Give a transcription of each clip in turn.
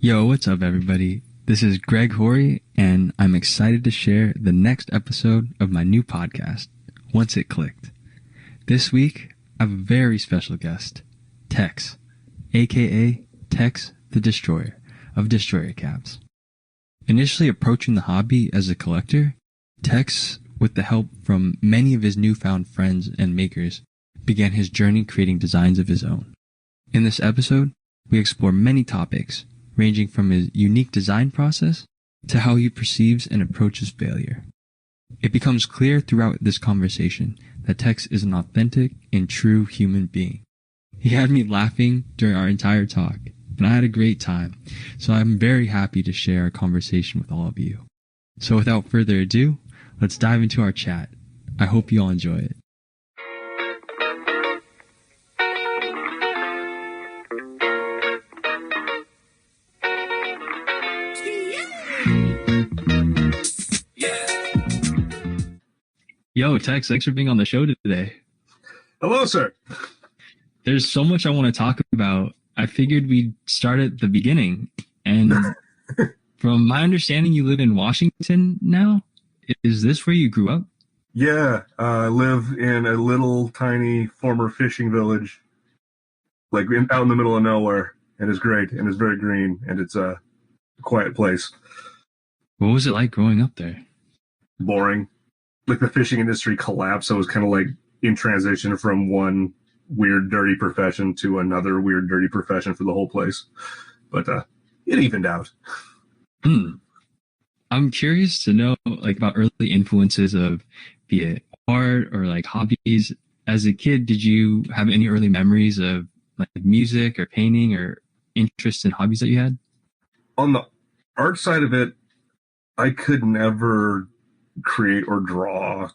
Yo, what's up, everybody? This is Greg Horry, and I'm excited to share the next episode of my new podcast, Once It Clicked. This week, I have a very special guest, Tex, aka Tex the Destroyer of Destroyer Caps. Initially approaching the hobby as a collector, Tex, with the help from many of his newfound friends and makers, began his journey creating designs of his own. In this episode, we explore many topics, ranging from his unique design process to how he perceives and approaches failure. It becomes clear throughout this conversation that Tex is an authentic and true human being. He had me laughing during our entire talk, and I had a great time, so I'm very happy to share our conversation with all of you. So without further ado, let's dive into our chat. I hope you all enjoy it. Yo, Tex, thanks for being on the show today. Hello, sir. There's so much I want to talk about. I figured we'd start at the beginning. And from my understanding, you live in Washington now. Is this where you grew up? Yeah, I live in a little tiny former fishing village, out in the middle of nowhere, and it's great, and it's very green, and it's a quiet place. What was it like growing up there? Boring. Like the fishing industry collapsed, so it was kind of like in transition from one weird, dirty profession to another weird, dirty profession for the whole place. But it evened out. I'm curious to know about early influences of be it art or hobbies. As a kid, did you have any early memories of music or painting or interests and hobbies that you had? On the art side of it, I could never create or draw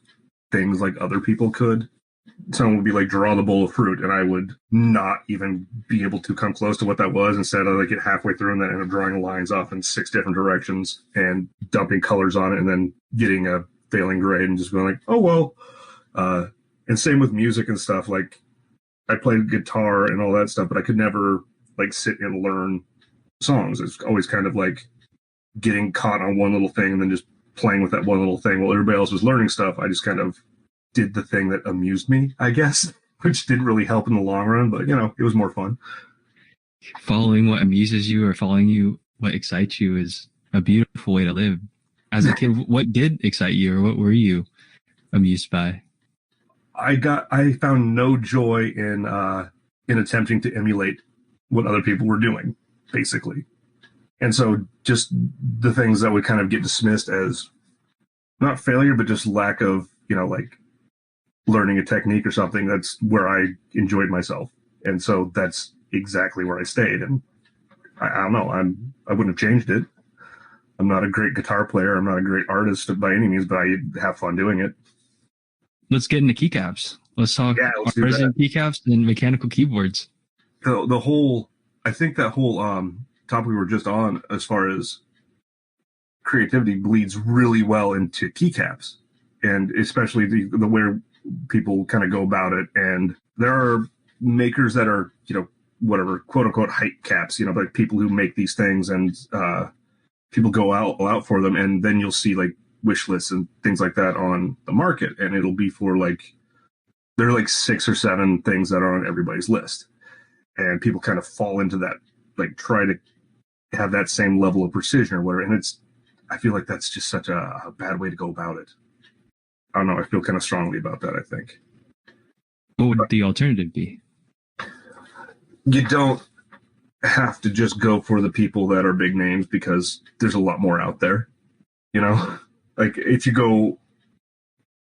things like other people could. Someone would be draw the bowl of fruit, and I would not even be able to come close to what that was. Instead, I get halfway through and then end up drawing lines off in 6 different directions and dumping colors on it and then getting a failing grade and just going oh well. And same with music and stuff. I played guitar and all that stuff, but I could never sit and learn songs. It's always kind of getting caught on one little thing and then just playing with that one little thing while everybody else was learning stuff. I just kind of did the thing that amused me, I guess, which didn't really help in the long run, but it was more fun. Following what amuses you or following what excites you is a beautiful way to live. As a kid, what did excite you or what were you amused by? I found no joy in attempting to emulate what other people were doing, basically. And so just the things that would kind of get dismissed as not failure, but just lack of, learning a technique or something, that's where I enjoyed myself. And so that's exactly where I stayed. And I don't know, I wouldn't have changed it. I'm not a great guitar player. I'm not a great artist by any means, but I have fun doing it. Let's get into keycaps. Let's talk artisan keycaps and mechanical keyboards. I think that whole topic we were just on, as far as creativity, bleeds really well into keycaps, and especially the way people kind of go about it. And there are makers that are, whatever, quote unquote hype caps, people who make these things and people go out for them, and then you'll see wish lists and things like that on the market, and it'll be for there are 6 or 7 things that are on everybody's list, and people kind of fall into that, try to have that same level of precision or whatever. And I feel like that's just such a bad way to go about it. I don't know. I feel kind of strongly about that, I think. What would the alternative be? You don't have to just go for the people that are big names, because there's a lot more out there.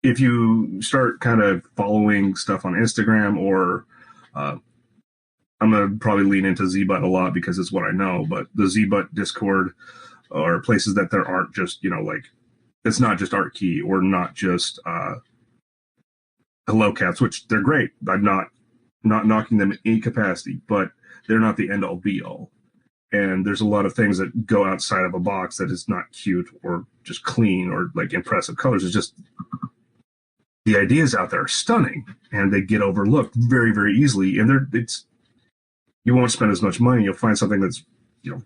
If you start kind of following stuff on Instagram, or I'm going to probably lean into ZButt a lot because it's what I know, but the ZButt Discord are places that there aren't just, it's not just Art Key or not just Hello Cats, which they're great. I'm not knocking them in any capacity, but they're not the end all be all. And there's a lot of things that go outside of a box that is not cute or just clean or impressive colors. It's just the ideas out there are stunning, and they get overlooked very, very easily. And you won't spend as much money. You'll find something that's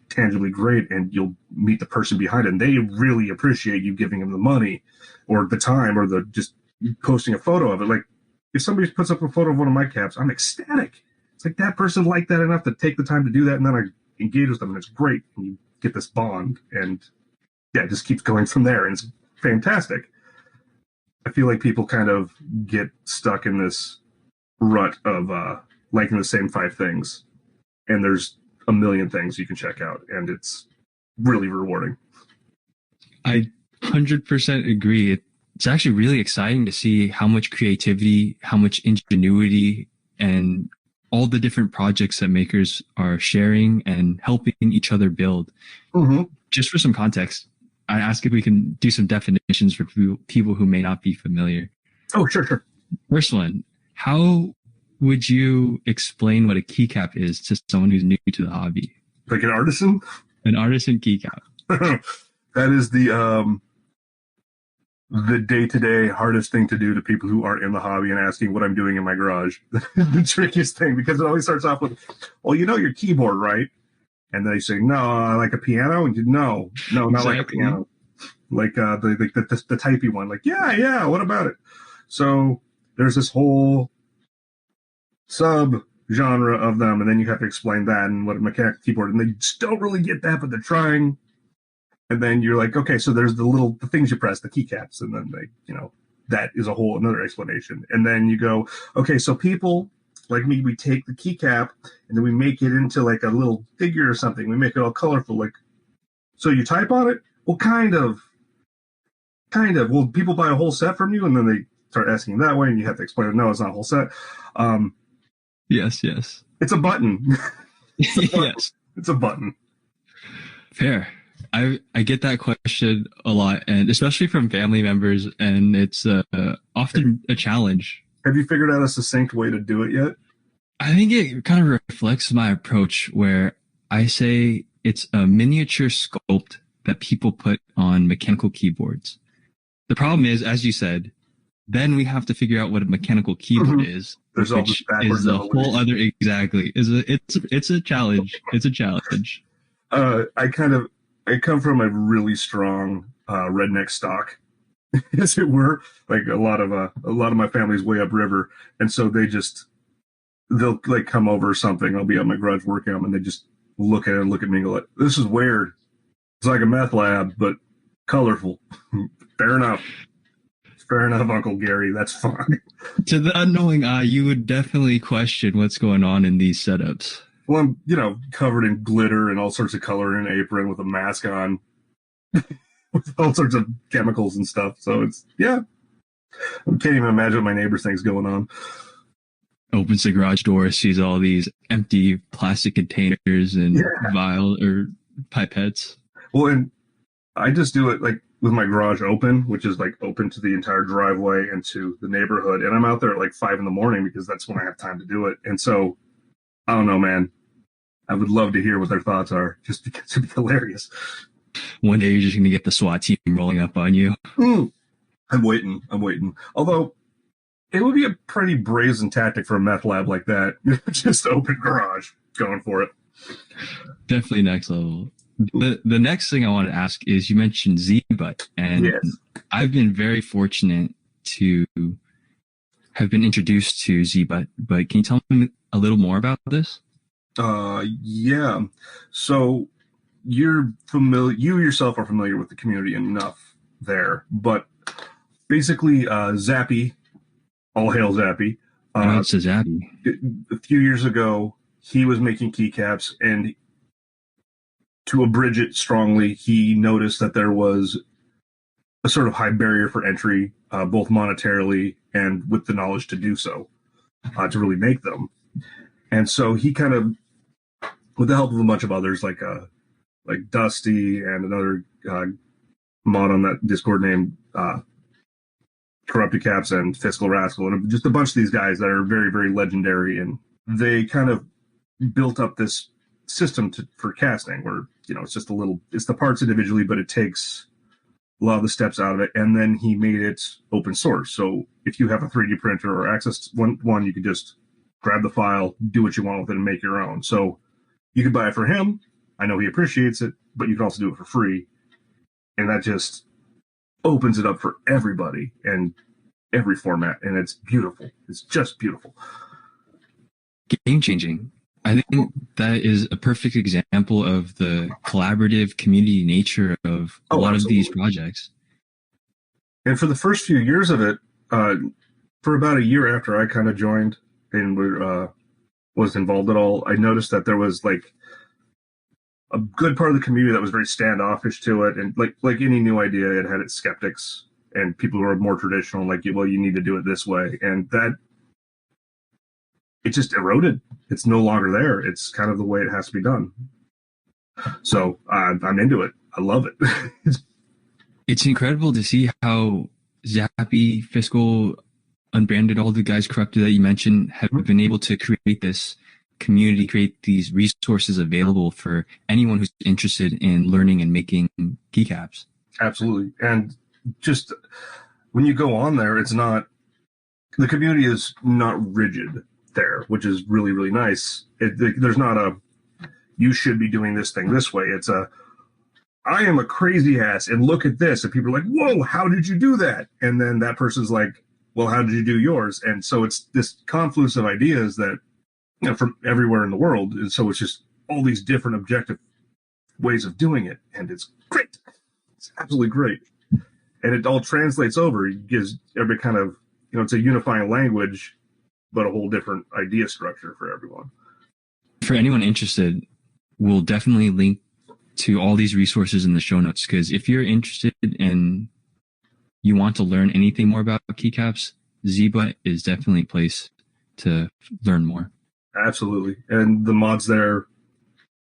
tangibly great, and you'll meet the person behind it, and they really appreciate you giving them the money or the time or the just posting a photo of it. Like if somebody puts up a photo of one of my caps, I'm ecstatic. It's like that person liked that enough to take the time to do that, and then I engage with them, and it's great, and you get this bond, and yeah, it just keeps going from there, and it's fantastic. I feel like people kind of get stuck in this rut of liking the same 5 things, and there's a million things you can check out, and it's really rewarding. I 100% agree. It's actually really exciting to see how much creativity, how much ingenuity, and all the different projects that makers are sharing and helping each other build. Mm-hmm. Just for some context, I ask if we can do some definitions for people who may not be familiar. Oh, sure. First one, how would you explain what a keycap is to someone who's new to the hobby? Like an artisan? An artisan keycap. That is the day-to-day hardest thing to do to people who aren't in the hobby and asking what I'm doing in my garage. The trickiest thing, because it always starts off with, well, your keyboard, right? And they say, no, like a piano? And no, not exactly. like a piano. Like the typey one. Like, yeah, what about it? So there's this whole sub-genre of them, and then you have to explain that and what a mechanical keyboard, and they just don't really get that, but they're trying. And then you're like, okay, so there's the things you press, the keycaps, and then that is a whole another explanation. And then you go, okay, so people like me, we take the keycap and then we make it into like a little figure or something. We make it all colorful. Like, so you type on it? Well, kind of. Well, people buy a whole set from you, and then they start asking that way, and you have to explain, no, it's not a whole set. Yes. It's a button. Yes. It's a button. Fair. I get that question a lot, and especially from family members, and it's often a challenge. Have you figured out a succinct way to do it yet? I think it kind of reflects my approach, where I say it's a miniature sculpt that people put on mechanical keyboards. The problem is, as you said, then we have to figure out what a mechanical keyboard is, There's which is a whole other, exactly. It's a challenge. It's a challenge. I come from a really strong redneck stock, as it were. Like a lot of my family's way upriver, and so they'll like come over or something. I'll be at my garage working on them, and they just look at me and go like, "This is weird. It's like a meth lab, but colorful." Fair enough, Uncle Gary. That's fine. To the unknowing eye, you would definitely question what's going on in these setups. Well, I'm, covered in glitter and all sorts of color in an apron with a mask on, with all sorts of chemicals and stuff. So it's, yeah. I can't even imagine what my neighbor thinks going on. Opens the garage door, sees all these empty plastic containers and vial or pipettes. Well, and I just do it like with my garage open, which is like open to the entire driveway and to the neighborhood. And I'm out there at like 5 a.m. because that's when I have time to do it. And so, I don't know, man. I would love to hear what their thoughts are, just because it'd be hilarious. One day you're just going to get the SWAT team rolling up on you. I'm waiting. Although, it would be a pretty brazen tactic for a meth lab like that. Just open garage, going for it. Definitely next level. The next thing I want to ask is, you mentioned Z-Butt, and yes. I've been very fortunate to have been introduced to Z-Butt, but can you tell me a little more about this? Yeah. So you yourself are familiar with the community enough there, but basically, Zappy, all hail Zappy. It's a Zappy. A few years ago, he was making keycaps, and to abridge it strongly, he noticed that there was a sort of high barrier for entry, both monetarily and with the knowledge to do so, to really make them. And so he kind of, with the help of a bunch of others, like Dusty and another mod on that Discord named Corrupted Caps and Fiscal Rascal, and just a bunch of these guys that are very, very legendary, and they kind of built up this system for casting where, it's the parts individually, but it takes a lot of the steps out of it, and then he made it open source. So if you have a 3D printer or access one, you can just grab the file, do what you want with it, and make your own. So you could buy it for him, I know he appreciates it, but you can also do it for free. And that just opens it up for everybody and every format. And it's beautiful. It's just beautiful. Game changing. I think that is a perfect example of the collaborative community nature of a lot of these projects. And for the first few years of it, for about a year after I kind of joined and was involved at all, I noticed that there was like a good part of the community that was very standoffish to it, and like any new idea, it had its skeptics and people who are more traditional, like, well, you need to do it this way, and that it just eroded. It's no longer there. It's kind of the way it has to be done. So I'm into it. I love it. It's incredible to see how Zappy, Fiscal, Unbranded, all the guys corrupted that you mentioned have been able to create this community, create these resources available for anyone who's interested in learning and making keycaps. Absolutely. And just when you go on there, it's not, the community is not rigid there, which is really, really nice. There's not a, you should be doing this thing this way. It's a, I am a crazy ass and look at this. And people are like, whoa, how did you do that? And then that person's like, well, how did you do yours? And so it's this confluence of ideas that, you know, from everywhere in the world. And so it's just all these different objective ways of doing it. And it's great. It's absolutely great. And it all translates over. It gives every kind of, you know, it's a unifying language, but a whole different idea structure for everyone. For anyone interested, we'll definitely link to all these resources in the show notes, because if you're interested and you want to learn anything more about keycaps, Zebot is definitely a place to learn more. Absolutely. And the mods there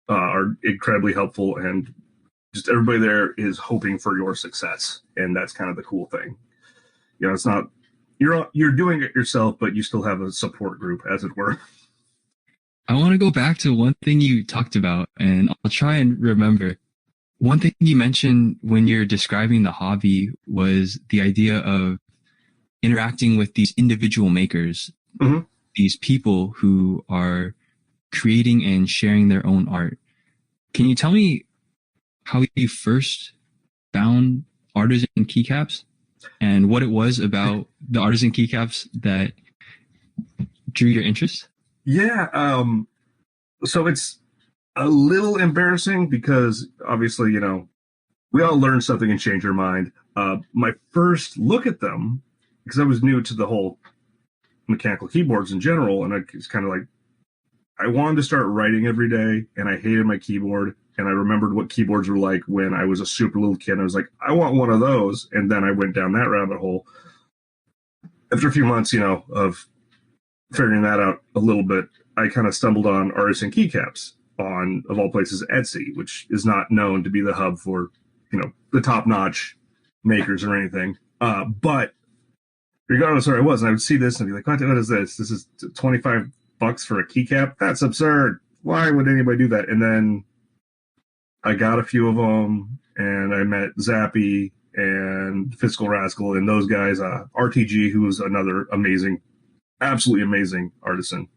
are incredibly helpful, and just everybody there is hoping for your success. And that's kind of the cool thing. You know, it's not, you're doing it yourself, but you still have a support group, as it were. I want to go back to one thing you talked about, and I'll try and remember. One thing you mentioned when you're describing the hobby was the idea of interacting with these individual makers, these people who are creating and sharing their own art. Can you tell me how you first found artisan keycaps and what it was about the artisan keycaps that drew your interest? Yeah. So it's a little embarrassing because obviously, you know, we all learn something and change our mind. My first look at them, because I was new to the whole mechanical keyboards in general, and I was kind of like, I wanted to start writing every day, and I hated my keyboard, and I remembered what keyboards were like when I was a super little kid. I was like, I want one of those, and then I went down that rabbit hole. After a few months, you know, of figuring that out a little bit, I kind of stumbled on artisan keycaps on, of all places, Etsy, which is not known to be the hub for, you know, the top-notch makers or anything. But regardless of where I was, and I would see this and be like, what is this? This is $25 for a keycap? That's absurd. Why would anybody do that? And then I got a few of them, and I met Zappy and Fiscal Rascal and those guys, RTG, who was another amazing, absolutely amazing artisan,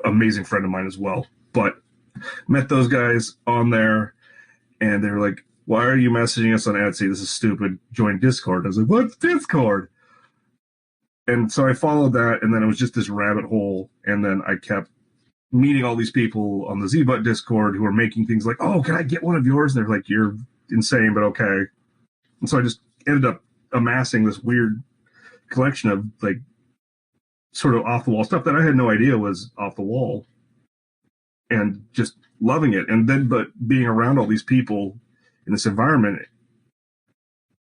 amazing friend of mine as well. But met those guys on there, and they were like, why are you messaging us on Etsy? This is stupid. Join Discord. I was like, what's Discord? And so I followed that, and then it was just this rabbit hole, and then I kept meeting all these people on the Zbut Discord who were making things like, oh, can I get one of yours? And they're like, you're insane, but okay. And so I just ended up amassing this weird collection of like sort of off the wall stuff that I had no idea was off the wall, and just loving it. And then, but being around all these people in this environment,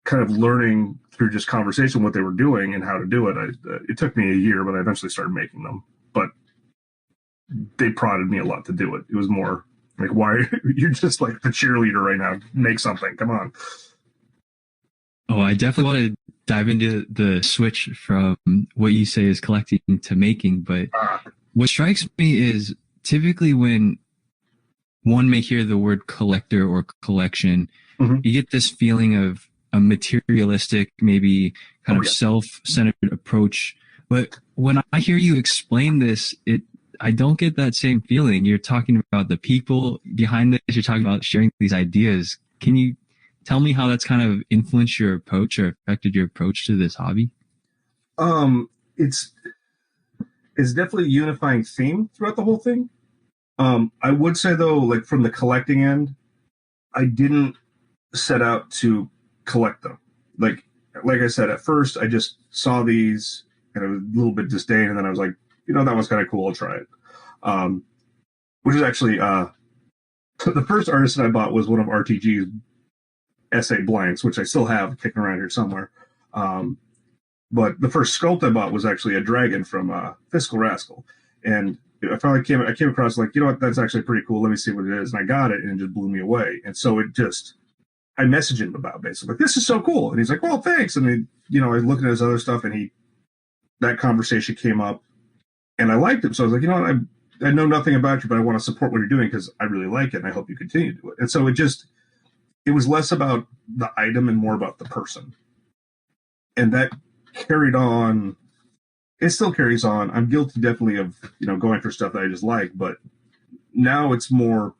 kind of learning through just conversation what they were doing and how to do it. It took me a year, but I eventually started making them. But they prodded me a lot to do it. It was more like, why you're just like the cheerleader right now? Make something. Come on. Oh, I definitely want to dive into the switch from what you say is collecting to making. But what strikes me is typically when one may hear the word collector or collection, you get this feeling of a materialistic, maybe kind of self-centered approach. But when I hear you explain this, I don't get that same feeling. You're talking about the people behind this. You're talking about sharing these ideas. Can you tell me how that's kind of influenced your approach or affected your approach to this hobby? It's definitely a unifying theme throughout the whole thing. I would say though, like from the collecting end, I didn't set out to collect them. Like I said, at first I just saw these and it was a little bit disdain, and then I was like, that was kind of cool. I'll try it. Which is actually the first artist that I bought was one of RTG's essay blanks, which I still have kicking around here somewhere. But the first sculpt I bought was actually a dragon from Fiscal Rascal, and I finally came across like, what, that's actually pretty cool. Let me see what it is, and I got it, and it just blew me away. And so I messaged him about basically like, this is so cool, and he's like, well, thanks. And then I was looking at his other stuff, and that conversation came up, and I liked him. So I was like, what, I know nothing about you, but I want to support what you're doing because I really like it, and I hope you continue to do it. And so it was less about the item and more about the person, and that carried on. It still carries on. I'm guilty definitely of going for stuff that I just like, but now it's more,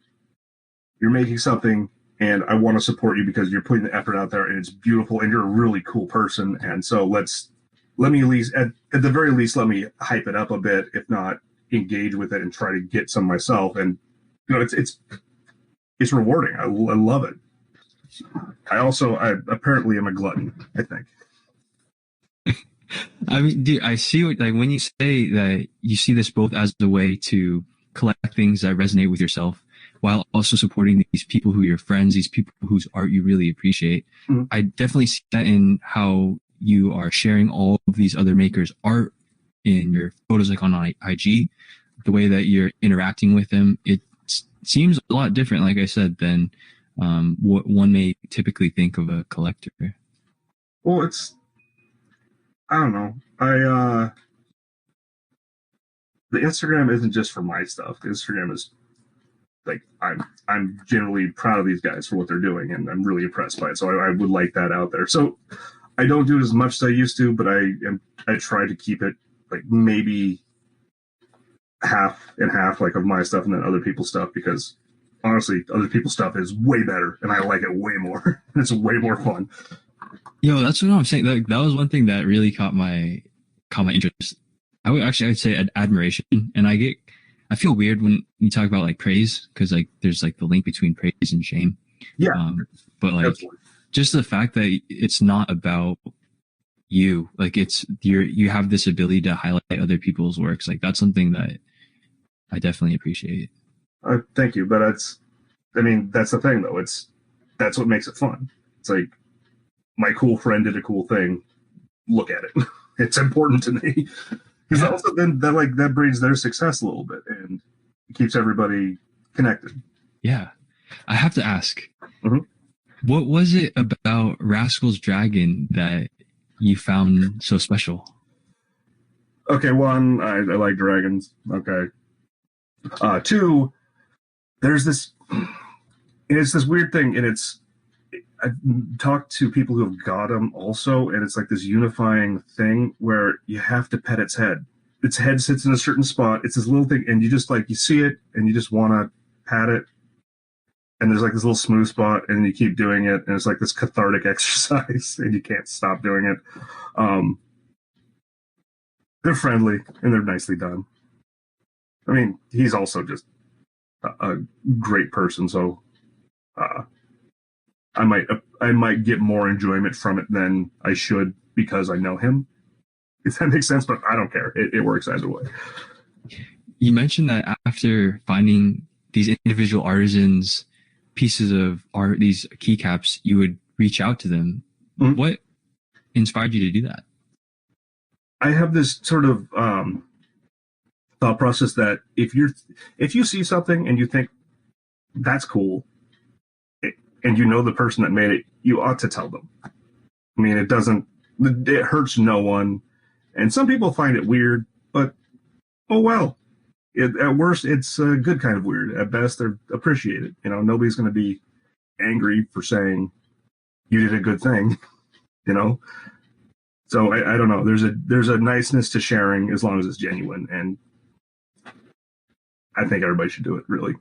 you're making something and I want to support you because you're putting the effort out there and it's beautiful and you're a really cool person. And so let me at least, at the very least, let me hype it up a bit, if not engage with it and try to get some myself. And it's rewarding. I love it. I apparently am a glutton, I think. I mean, dude, I see when you say that you see this both as a way to collect things that resonate with yourself while also supporting these people who are your friends, these people whose art you really appreciate. Mm-hmm. I definitely see that in how you are sharing all of these other makers' art in your photos, like on IG, the way that you're interacting with them. It seems a lot different, like I said, than what one may typically think of a collector. Well, I don't know. The Instagram isn't just for my stuff. The Instagram is like, I'm generally proud of these guys for what they're doing, and I'm really impressed by it. So I would like that out there. So I don't do it as much as I used to, but I try to keep it like maybe half and half, like of my stuff and then other people's stuff, because honestly, other people's stuff is way better and I like it way more. It's way more fun. Yo, that's what I'm saying. That was one thing that really caught my interest. I'd say admiration, and I feel weird when you talk about like praise, because like there's like the link between praise and shame. Yeah. But like absolutely. Just the fact that it's not about you, like you have this ability to highlight other people's works. Like that's something that I definitely appreciate. Thank you, but that's the thing though. That's what makes it fun. It's like, my cool friend did a cool thing. Look at it. It's important to me. Because also then that breeds their success a little bit and it keeps everybody connected. Yeah. I have to ask, mm-hmm. What was it about Rascal's Dragon that you found so special? Okay, one, I like dragons. Okay. Two, there's this, and it's this weird thing, and I've talked to people who have got them also, and it's like this unifying thing where you have to pet its head. Its head sits in a certain spot. It's this little thing, and you just you see it, and you just want to pat it. And there's like this little smooth spot, and you keep doing it, and it's like this cathartic exercise, and you can't stop doing it. They're friendly, and they're nicely done. I mean, he's also just a great person, so I might get more enjoyment from it than I should because I know him. If that makes sense, but I don't care. It works either way. You mentioned that after finding these individual artisans' pieces of art, these keycaps, you would reach out to them. Mm-hmm. What inspired you to do that? I have this sort of thought process that if you see something and you think that's cool, and you know the person that made it, you ought to tell them. I mean, it hurts no one. And some people find it weird, but oh well. At worst, it's a good kind of weird. At best, they're appreciated. Nobody's going to be angry for saying you did a good thing. So I don't know. There's a niceness to sharing as long as it's genuine, and I think everybody should do it, really.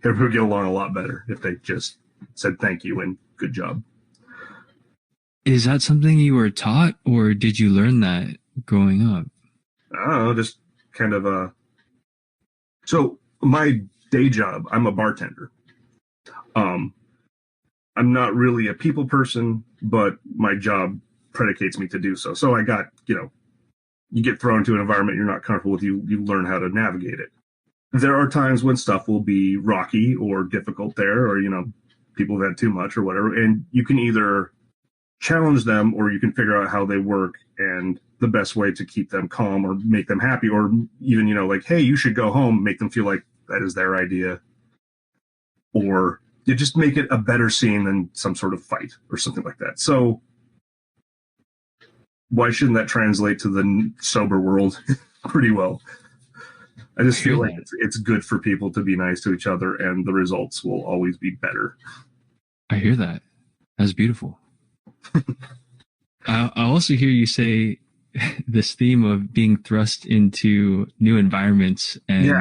Everybody would get along a lot better if they just said thank you and good job. Is that something you were taught, or did you learn that growing up? I don't know, just kind of so my day job, I'm a bartender. Um, I'm not really a people person, but my job predicates me to do so. So I got, you get thrown into an environment you're not comfortable with, you learn how to navigate it. There are times when stuff will be rocky or difficult there, or, people have had too much or whatever. And you can either challenge them or you can figure out how they work and the best way to keep them calm or make them happy, or even, like, hey, you should go home, make them feel like that is their idea. Or you just make it a better scene than some sort of fight or something like that. So why shouldn't that translate to the sober world pretty well? I just feel like it's good for people to be nice to each other, and the results will always be better. I hear that. That's beautiful. I also hear you say this theme of being thrust into new environments and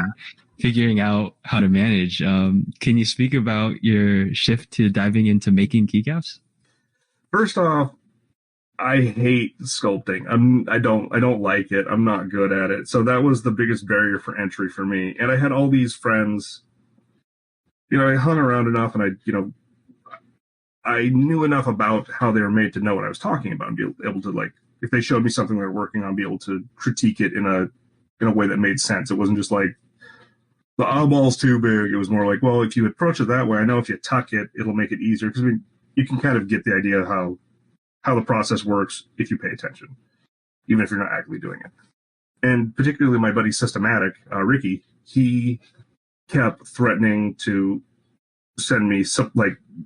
figuring out how to manage. Can you speak about your shift to diving into making keycaps? First off, I hate sculpting. I don't like it. I'm not good at it. So that was the biggest barrier for entry for me. And I had all these friends. I hung around enough, and I knew enough about how they were made to know what I was talking about and be able to, like, if they showed me something they're working on, be able to critique it in a way that made sense. It wasn't just like the eyeball's too big. It was more like, well, if you approach it that way, I know if you tuck it, it'll make it easier, because you can kind of get the idea of how the process works if you pay attention, even if you're not actively doing it. And particularly my buddy Systematic, Ricky, he kept threatening to send me some,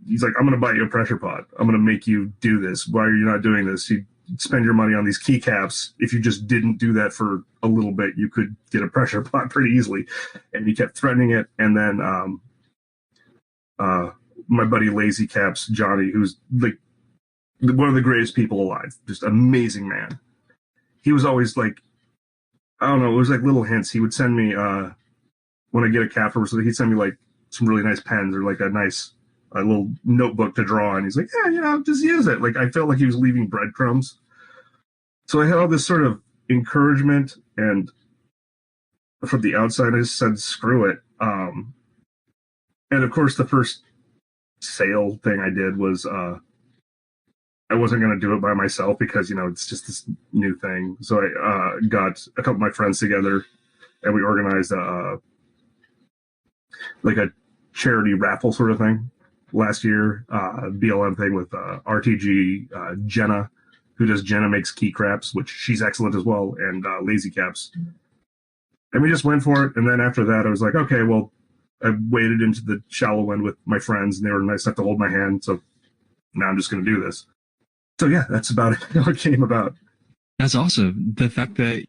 he's like, I'm going to buy you a pressure pot. I'm going to make you do this. Why are you not doing this? You spend your money on these keycaps. If you just didn't do that for a little bit, you could get a pressure pot pretty easily. And he kept threatening it. And then my buddy Lazy Caps, Johnny, who's like one of the greatest people alive, just amazing man. He was always like, I don't know, it was like little hints. He would send me, when I get a cap or something, he'd send me like some really nice pens or like a nice little notebook to draw. And he's like, yeah, just use it. Like, I felt like he was leaving breadcrumbs. So I had all this sort of encouragement, and from the outside, I just said, screw it. And of course, the first sale thing I did was, I wasn't going to do it by myself because, it's just this new thing. So I got a couple of my friends together, and we organized like a charity raffle sort of thing last year, BLM thing with RTG, Jenna, who does Jenna Makes Key Craps, which she's excellent as well, and Lazy Caps. And we just went for it. And then after that, I was like, okay, well, I waded into the shallow end with my friends, and they were nice enough to hold my hand. So now I'm just going to do this. So yeah, that's about it. How it came about. That's awesome. The fact that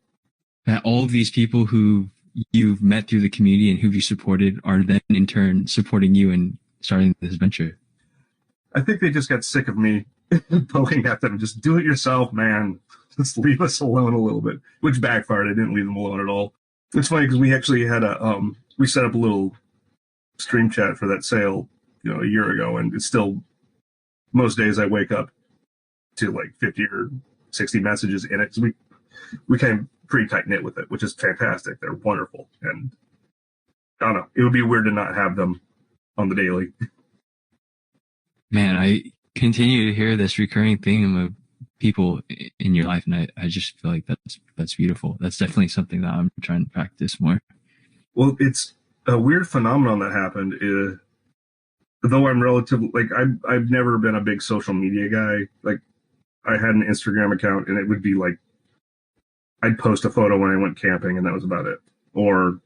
all of these people who you've met through the community and who you supported are then in turn supporting you and starting this venture. I think they just got sick of me poking at them. Just do it yourself, man. Just leave us alone a little bit, which backfired. I didn't leave them alone at all. It's funny because we actually had we set up a little stream chat for that sale, a year ago, and it's still, most days I wake up to like 50 or 60 messages in it. So we came pretty tight knit with it, which is fantastic. They're wonderful. And I don't know, it would be weird to not have them on the daily. Man, I continue to hear this recurring theme of people in your life, and I just feel like that's beautiful. That's definitely something that I'm trying to practice more. Well, it's a weird phenomenon that happened. Though I'm relatively, like, I've never been a big social media guy. Like, I had an Instagram account, and it would be like, I'd post a photo when I went camping, and that was about it. Or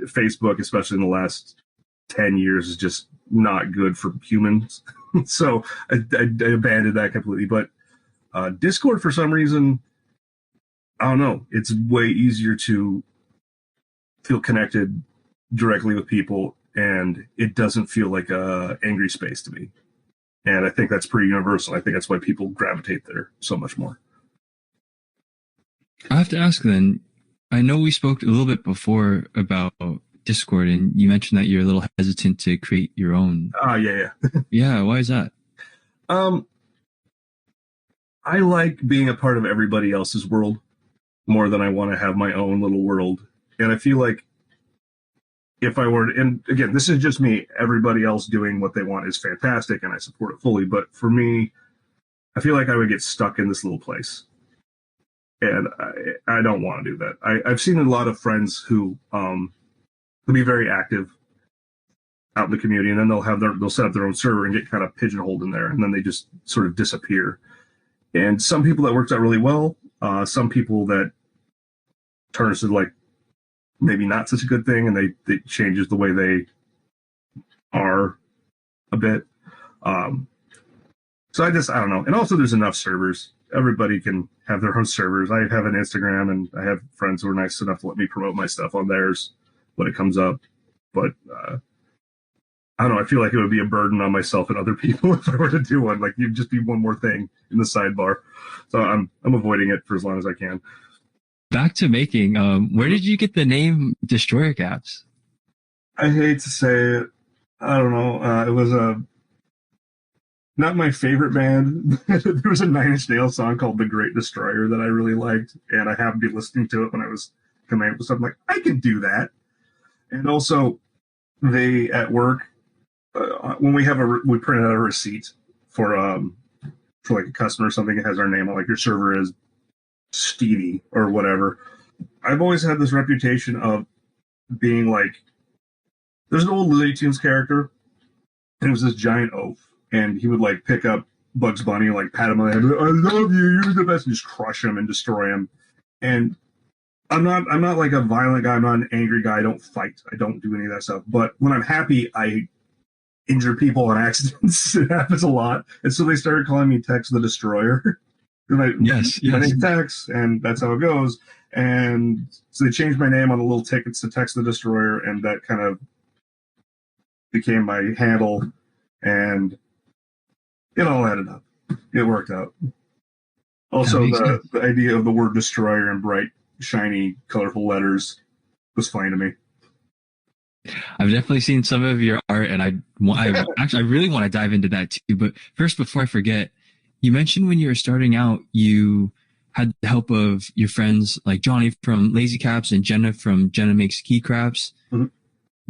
Facebook, especially in the last 10 years, is just not good for humans. So I abandoned that completely. But Discord, for some reason, I don't know, it's way easier to feel connected directly with people, and it doesn't feel like a angry space to me. And I think that's pretty universal. I think that's why people gravitate there so much more. I have to ask then, I know we spoke a little bit before about Discord, and you mentioned that you're a little hesitant to create your own. Yeah, yeah. Yeah, why is that? Um, I like being a part of everybody else's world more than I want to have my own little world. And I feel like if I were to, and again, this is just me, everybody else doing what they want is fantastic and I support it fully. But for me, I feel like I would get stuck in this little place. And I don't want to do that. I've seen a lot of friends who will be very active out in the community, and then they'll set up their own server and get kind of pigeonholed in there, and then they just sort of disappear. And some people that works out really well, some people that turns to like maybe not such a good thing, and they changes the way they are a bit. So I don't know. And also there's enough servers. Everybody can have their own servers. I have an Instagram, and I have friends who are nice enough to let me promote my stuff on theirs when it comes up. But I don't know. I feel like it would be a burden on myself and other people if I were to do one. Like, you'd just be one more thing in the sidebar. So I'm avoiding it for as long as I can. Back to making. Where did you get the name Destroyer Caps? I hate to say it. I don't know. It was not my favorite band. There was a Nine Inch Nails song called "The Great Destroyer" that I really liked, and I happened to be listening to it when I was coming up with something like, I can do that. And also, they at work, when we print out a receipt for like a customer or something, it has our name on, like, your server is Stevie or whatever. I've always had this reputation of being like, there's an old Looney Tunes character, and it was this giant oaf, and he would like pick up Bugs Bunny and like pat him on the head, I love you, you're the best, and just crush him and destroy him. And I'm not like a violent guy, I'm not an angry guy, I don't fight, I don't do any of that stuff. But when I'm happy, I injure people on accidents. It happens a lot. And so they started calling me Tex the Destroyer. Yes. My name's Tex, and that's how it goes. And so they changed my name on the little tickets to Tex the Destroyer, and that kind of became my handle, and it all added up. It worked out. Also, the idea of the word destroyer in bright, shiny, colorful letters was funny to me. I've definitely seen some of your art, and I really want to dive into that too. But first, before I forget, you mentioned when you were starting out, you had the help of your friends like Johnny from Lazy Caps and Jenna from Jenna Makes Keycaps. Mm-hmm.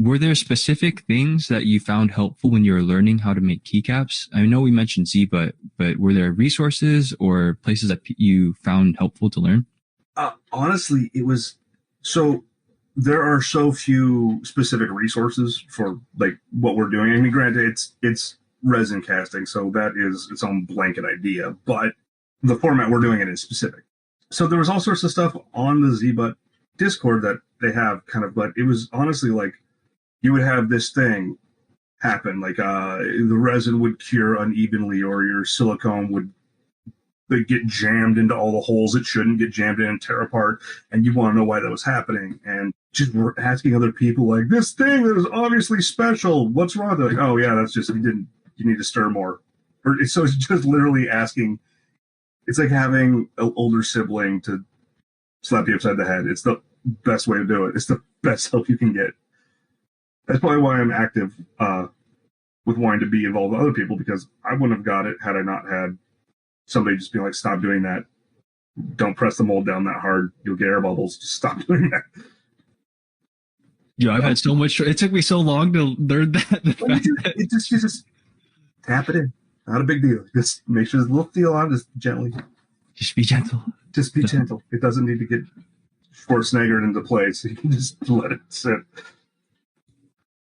Were there specific things that you found helpful when you were learning how to make keycaps? I know we mentioned Z, but were there resources or places that you found helpful to learn? Honestly, it was so. There are so few specific resources for like what we're doing. I mean, granted, it's resin casting, so that is its own blanket idea, but the format we're doing it is specific. So there was all sorts of stuff on the ZBut Discord that they have kind of, but it was honestly like you would have this thing happen, like the resin would cure unevenly, or your silicone would get jammed into all the holes it shouldn't get jammed in and tear apart, and you want to know why that was happening. And just asking other people, like, this thing that is obviously special, what's wrong? They're like, oh yeah, that's just, you need to stir more. So it's just literally asking. It's like having an older sibling to slap you upside the head. It's the best way to do it. It's the best help you can get. That's probably why I'm active with wanting to be involved with other people, because I wouldn't have got it had I not had somebody just being like, stop doing that. Don't press the mold down that hard. You'll get air bubbles. Just stop doing that. Yeah, I've had so much. It took me so long to learn that. You just tap it in. Not a big deal. Just make sure there's a little feel on. Just gently. Just be gentle. Just be gentle. It doesn't need to get Schwarzeneggered into place. You can just let it sit.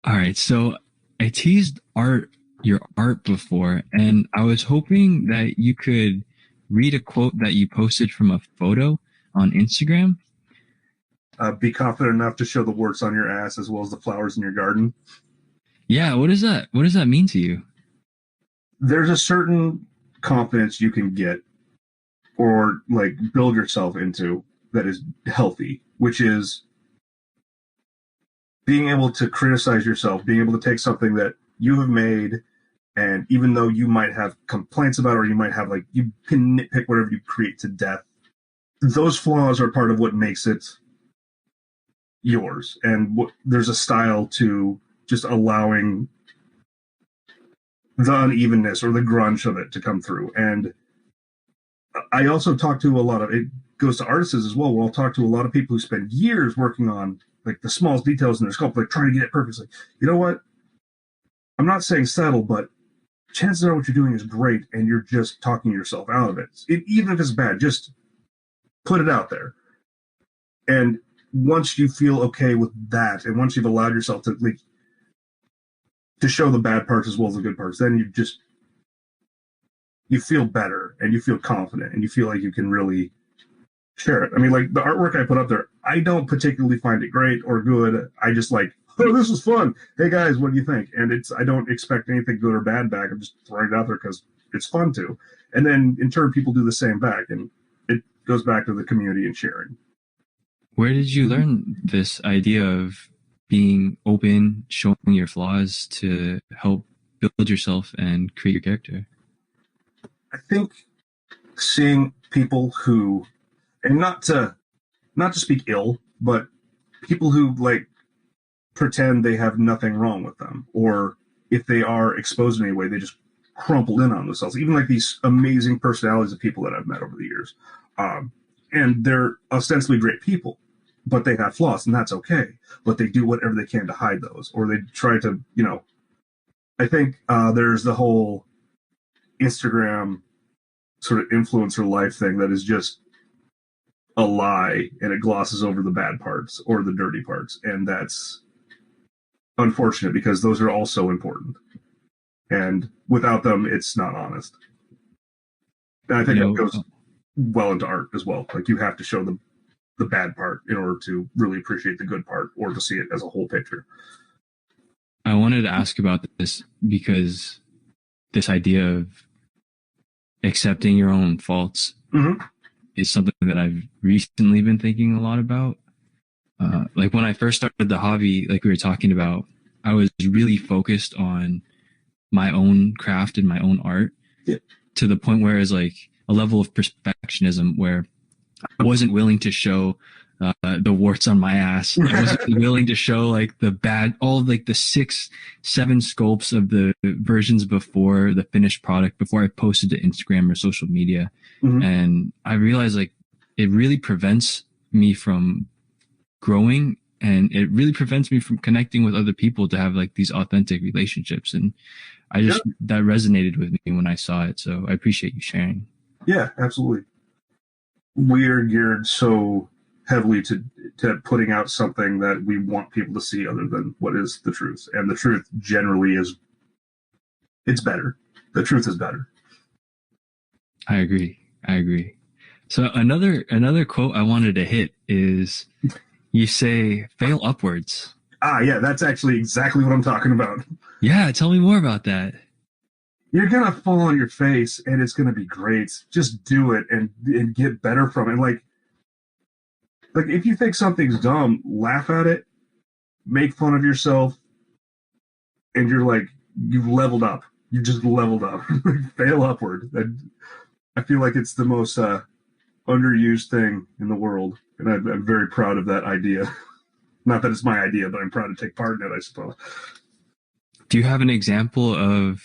All right. So I teased your art before, and I was hoping that you could read a quote that you posted from a photo on Instagram. Be confident enough to show the warts on your ass as well as the flowers in your garden. Yeah. What does that mean to you? There's a certain confidence you can get or like build yourself into that is healthy, which is being able to criticize yourself, being able to take something that you have made, and even though you might have complaints about it, or you might have like, you can nitpick whatever you create to death, those flaws are part of what makes it yours, and there's a style to just allowing the unevenness or the grunge of it to come through. And I also talk to a lot of, it goes to artists as well, where I'll talk to a lot of people who spend years working on like the smallest details in their sculpt, like trying to get it perfect. It's like, you know what? I'm not saying settle, but chances are what you're doing is great, and you're just talking yourself out of it. Even if it's bad, just put it out there. And once you feel okay with that, and once you've allowed yourself to like to show the bad parts as well as the good parts, then you feel better and you feel confident and you feel like you can really share it. I mean, like the artwork I put up there, I don't particularly find it great or good. I just like, oh, this is fun. Hey guys, what do you think? And I don't expect anything good or bad back. I'm just throwing it out there because it's fun to. And then in turn, people do the same back, and it goes back to the community and sharing. Where did you learn this idea of being open, showing your flaws to help build yourself and create your character? I think seeing people who, and not to speak ill, but people who like pretend they have nothing wrong with them, or if they are exposed in any way, they just crumple in on themselves. Even like these amazing personalities of people that I've met over the years, and they're ostensibly great people, but they have flaws, and that's okay. But they do whatever they can to hide those, or they try to, I think there's the whole Instagram sort of influencer life thing that is just a lie, and it glosses over the bad parts or the dirty parts, and that's unfortunate because those are also important, and without them it's not honest. And I think it goes well into art as well. Like you have to show the bad part in order to really appreciate the good part, or to see it as a whole picture. I wanted to ask about this because this idea of accepting your own faults is something that I've recently been thinking a lot about. Like when I first started the hobby, like we were talking about, I was really focused on my own craft and my own art to the point where it's like a level of perfectionism where I wasn't willing to show the warts on my ass. I wasn't willing to show like the bad, all like the 6-7 sculpts of the versions before the finished product, before I posted to Instagram or social media. And I realized like it really prevents me from growing, and it really prevents me from connecting with other people to have like these authentic relationships. And I just, that resonated with me when I saw it. So I appreciate you sharing. Yeah, absolutely. We are geared so heavily to putting out something that we want people to see other than what is the truth. And the truth generally it's better. The truth is better. I agree. So another quote I wanted to hit is, you say, fail upwards. Yeah, that's actually exactly what I'm talking about. Yeah, tell me more about that. You're going to fall on your face, and it's going to be great. Just do it and get better from it. Like if you think something's dumb, laugh at it, make fun of yourself, and you're like, you've leveled up. You just leveled up. Fail upward. I feel like it's the most underused thing in the world, and I'm very proud of that idea. Not that it's my idea, but I'm proud to take part in it, I suppose. Do you have an example of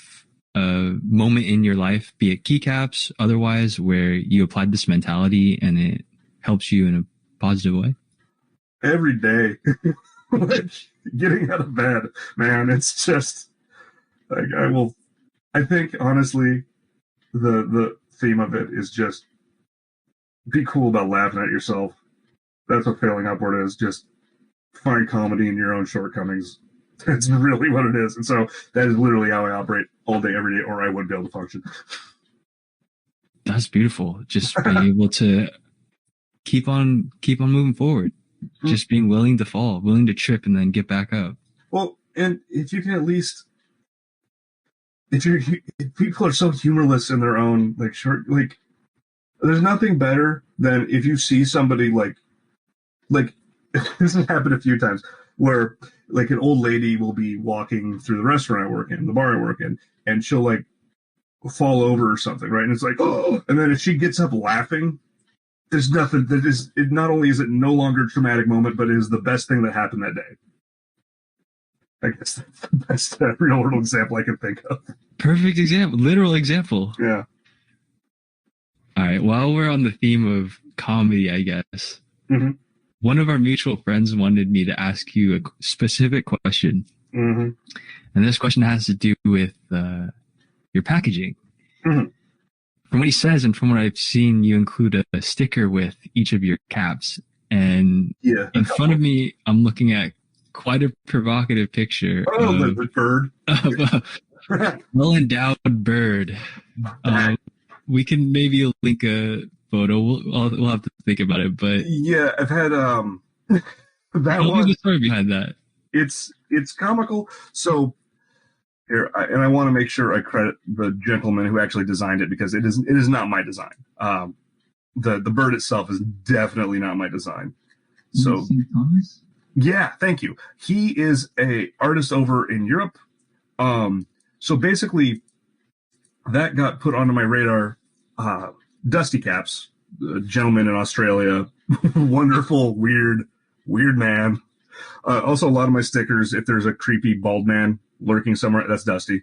a moment in your life, be it keycaps, otherwise, where you applied this mentality and it helps you in a positive way? Every day. Like getting out of bed, man, it's just like I think honestly the theme of it is just be cool about laughing at yourself. That's what failing upward is. Just find comedy in your own shortcomings. That's really what it is. And so that is literally how I operate all day, every day, or I wouldn't be able to function. That's beautiful. Just being able to keep on moving forward. Just being willing to fall, willing to trip, and then get back up. Well, and if you can at least, if people are so humorless in their own like short, like there's nothing better than if you see somebody like this has happened a few times where like an old lady will be walking through the restaurant I work in, the bar I work in, and she'll like fall over or something, right? And it's like, oh, and then if she gets up laughing, there's nothing that is. It not only is it no longer a traumatic moment, but it is the best thing that happened that day. I guess that's the best real world example I can think of. Perfect example, literal example. Yeah. All right. While we're on the theme of comedy, I guess one of our mutual friends wanted me to ask you a specific question, and this question has to do with your packaging. From what he says, and from what I've seen, you include a sticker with each of your caps. And in front of me, I'm looking at quite a provocative picture of the bird. Of a well-endowed bird. We can maybe link a photo. We'll have to think about it. But yeah, I've had that tell me the story behind that. It's comical. So here, and I want to make sure I credit the gentleman who actually designed it, because it is not my design. The bird itself is definitely not my design. So Thomas? Yeah, thank you. He is a artist over in Europe. So basically, that got put onto my radar. Dusty Caps, a gentleman in Australia, wonderful, weird man. Also, a lot of my stickers, if there's a creepy bald man lurking somewhere, that's Dusty.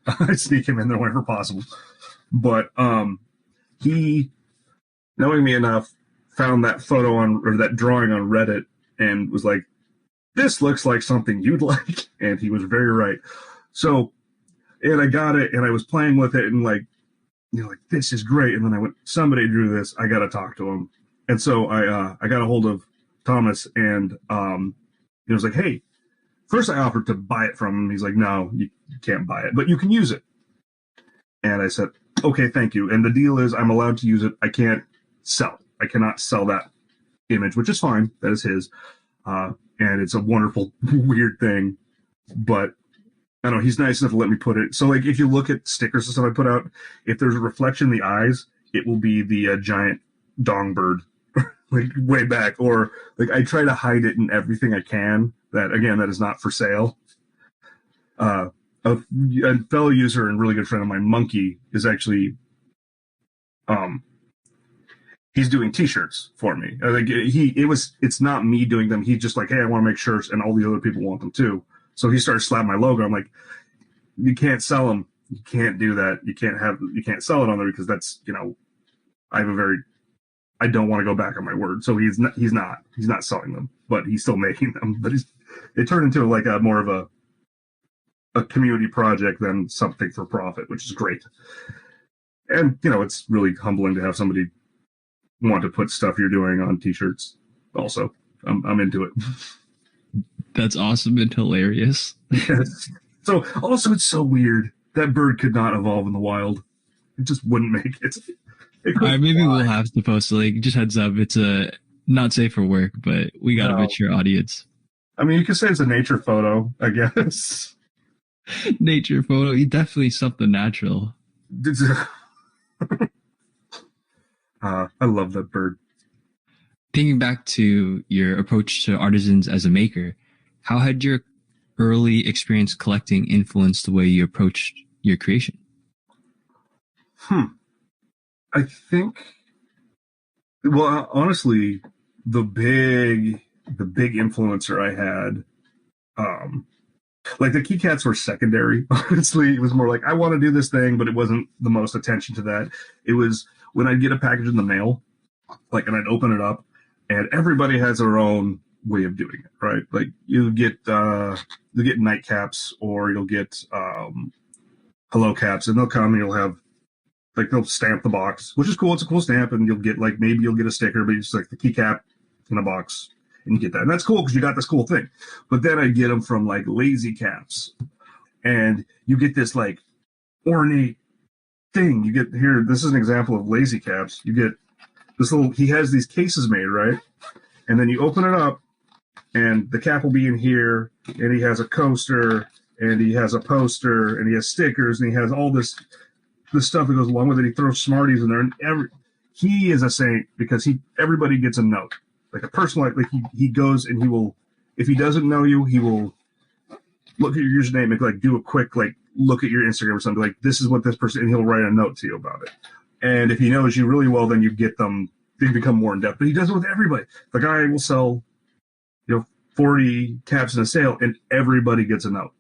I sneak him in there whenever possible. But he, knowing me enough, found that that drawing on Reddit and was like, this looks like something you'd like. And he was very right. So, and I got it and I was playing with it and like, this is great. And then I went, somebody drew this. I got to talk to him. And so I got a hold of Thomas and he was like, hey, first I offered to buy it from him. He's like, no, you can't buy it, but you can use it. And I said, okay, thank you. And the deal is I'm allowed to use it. I can't sell it. I cannot sell that image, which is fine. That is his. And it's a wonderful, weird thing. But I don't know, he's nice enough to let me put it. So, like, if you look at stickers and stuff I put out, if there's a reflection in the eyes, it will be the giant dong bird, like, way back. Or, like, I try to hide it in everything I can. That, again, that is not for sale. A fellow user and really good friend of mine, Monkey, is actually, he's doing T-shirts for me. Like, it's not me doing them. He's just like, hey, I want to make shirts, and all the other people want them too. So he started slapping my logo. I'm like, you can't sell them. You can't do that. You can't sell it on there because that's, I don't want to go back on my word. So he's not selling them, but he's still making them. But it turned into like a more of a community project than something for profit, which is great. And, it's really humbling to have somebody want to put stuff you're doing on T-shirts. Also, I'm into it. That's awesome and hilarious. Yes. So also, it's so weird that bird could not evolve in the wild. It just wouldn't make it. All right, maybe we'll have to post a link. Just heads up, it's not safe for work, but we got a mature audience. I mean, you could say it's a nature photo, I guess. Nature photo, definitely something natural. I love that bird. Thinking back to your approach to artisans as a maker, how had your early experience collecting influenced the way you approached your creation? I think, well, honestly, the big influencer I had, like the keycats were secondary. Honestly, it was more like, I want to do this thing, but it wasn't the most attention to that. It was when I'd get a package in the mail, like, and I'd open it up, and everybody has their own way of doing it, right? Like you'll get nightcaps, or you'll get hello caps, and they'll come and you'll have, like, they'll stamp the box, which is cool. It's a cool stamp, and you'll get, like, maybe you'll get a sticker, but it's like the keycap in a box, and you get that, and that's cool because you got this cool thing. But then I get them from like Lazy Caps, and you get this like ornate thing. You get here. This is an example of Lazy Caps. You get this little. He has these cases made, right? And then you open it up, and the cap will be in here, and he has a coaster, and he has a poster, and he has stickers, and he has all this stuff that goes along with it. He throws Smarties in there, and he is a saint because everybody gets a note, like a personal, like he goes and he will, if he doesn't know you, he will look at your username and like do a quick like look at your Instagram or something, like this is what this person, and he'll write a note to you about it. And if he knows you really well, then you get them they become more in depth. But he does it with everybody. The guy will sell, 40 caps in a sale, and everybody gets a note.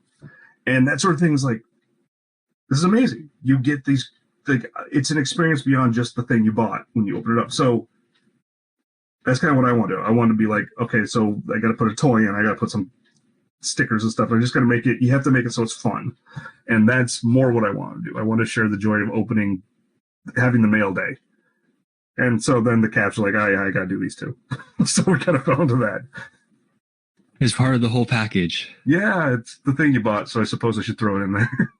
And that sort of thing is like, this is amazing. You get these, like, it's an experience beyond just the thing you bought when you open it up. So that's kind of what I want to do. I want to be like, okay, so I got to put a toy in, I got to put some stickers and stuff. I just got to make it, you have to make it so it's fun. And that's more what I want to do. I want to share the joy of opening, having the mail day. And so then the caps are like, oh yeah, I got to do these too. So we kind of fell into that. It's part of the whole package. Yeah, it's the thing you bought, so I suppose I should throw it in there.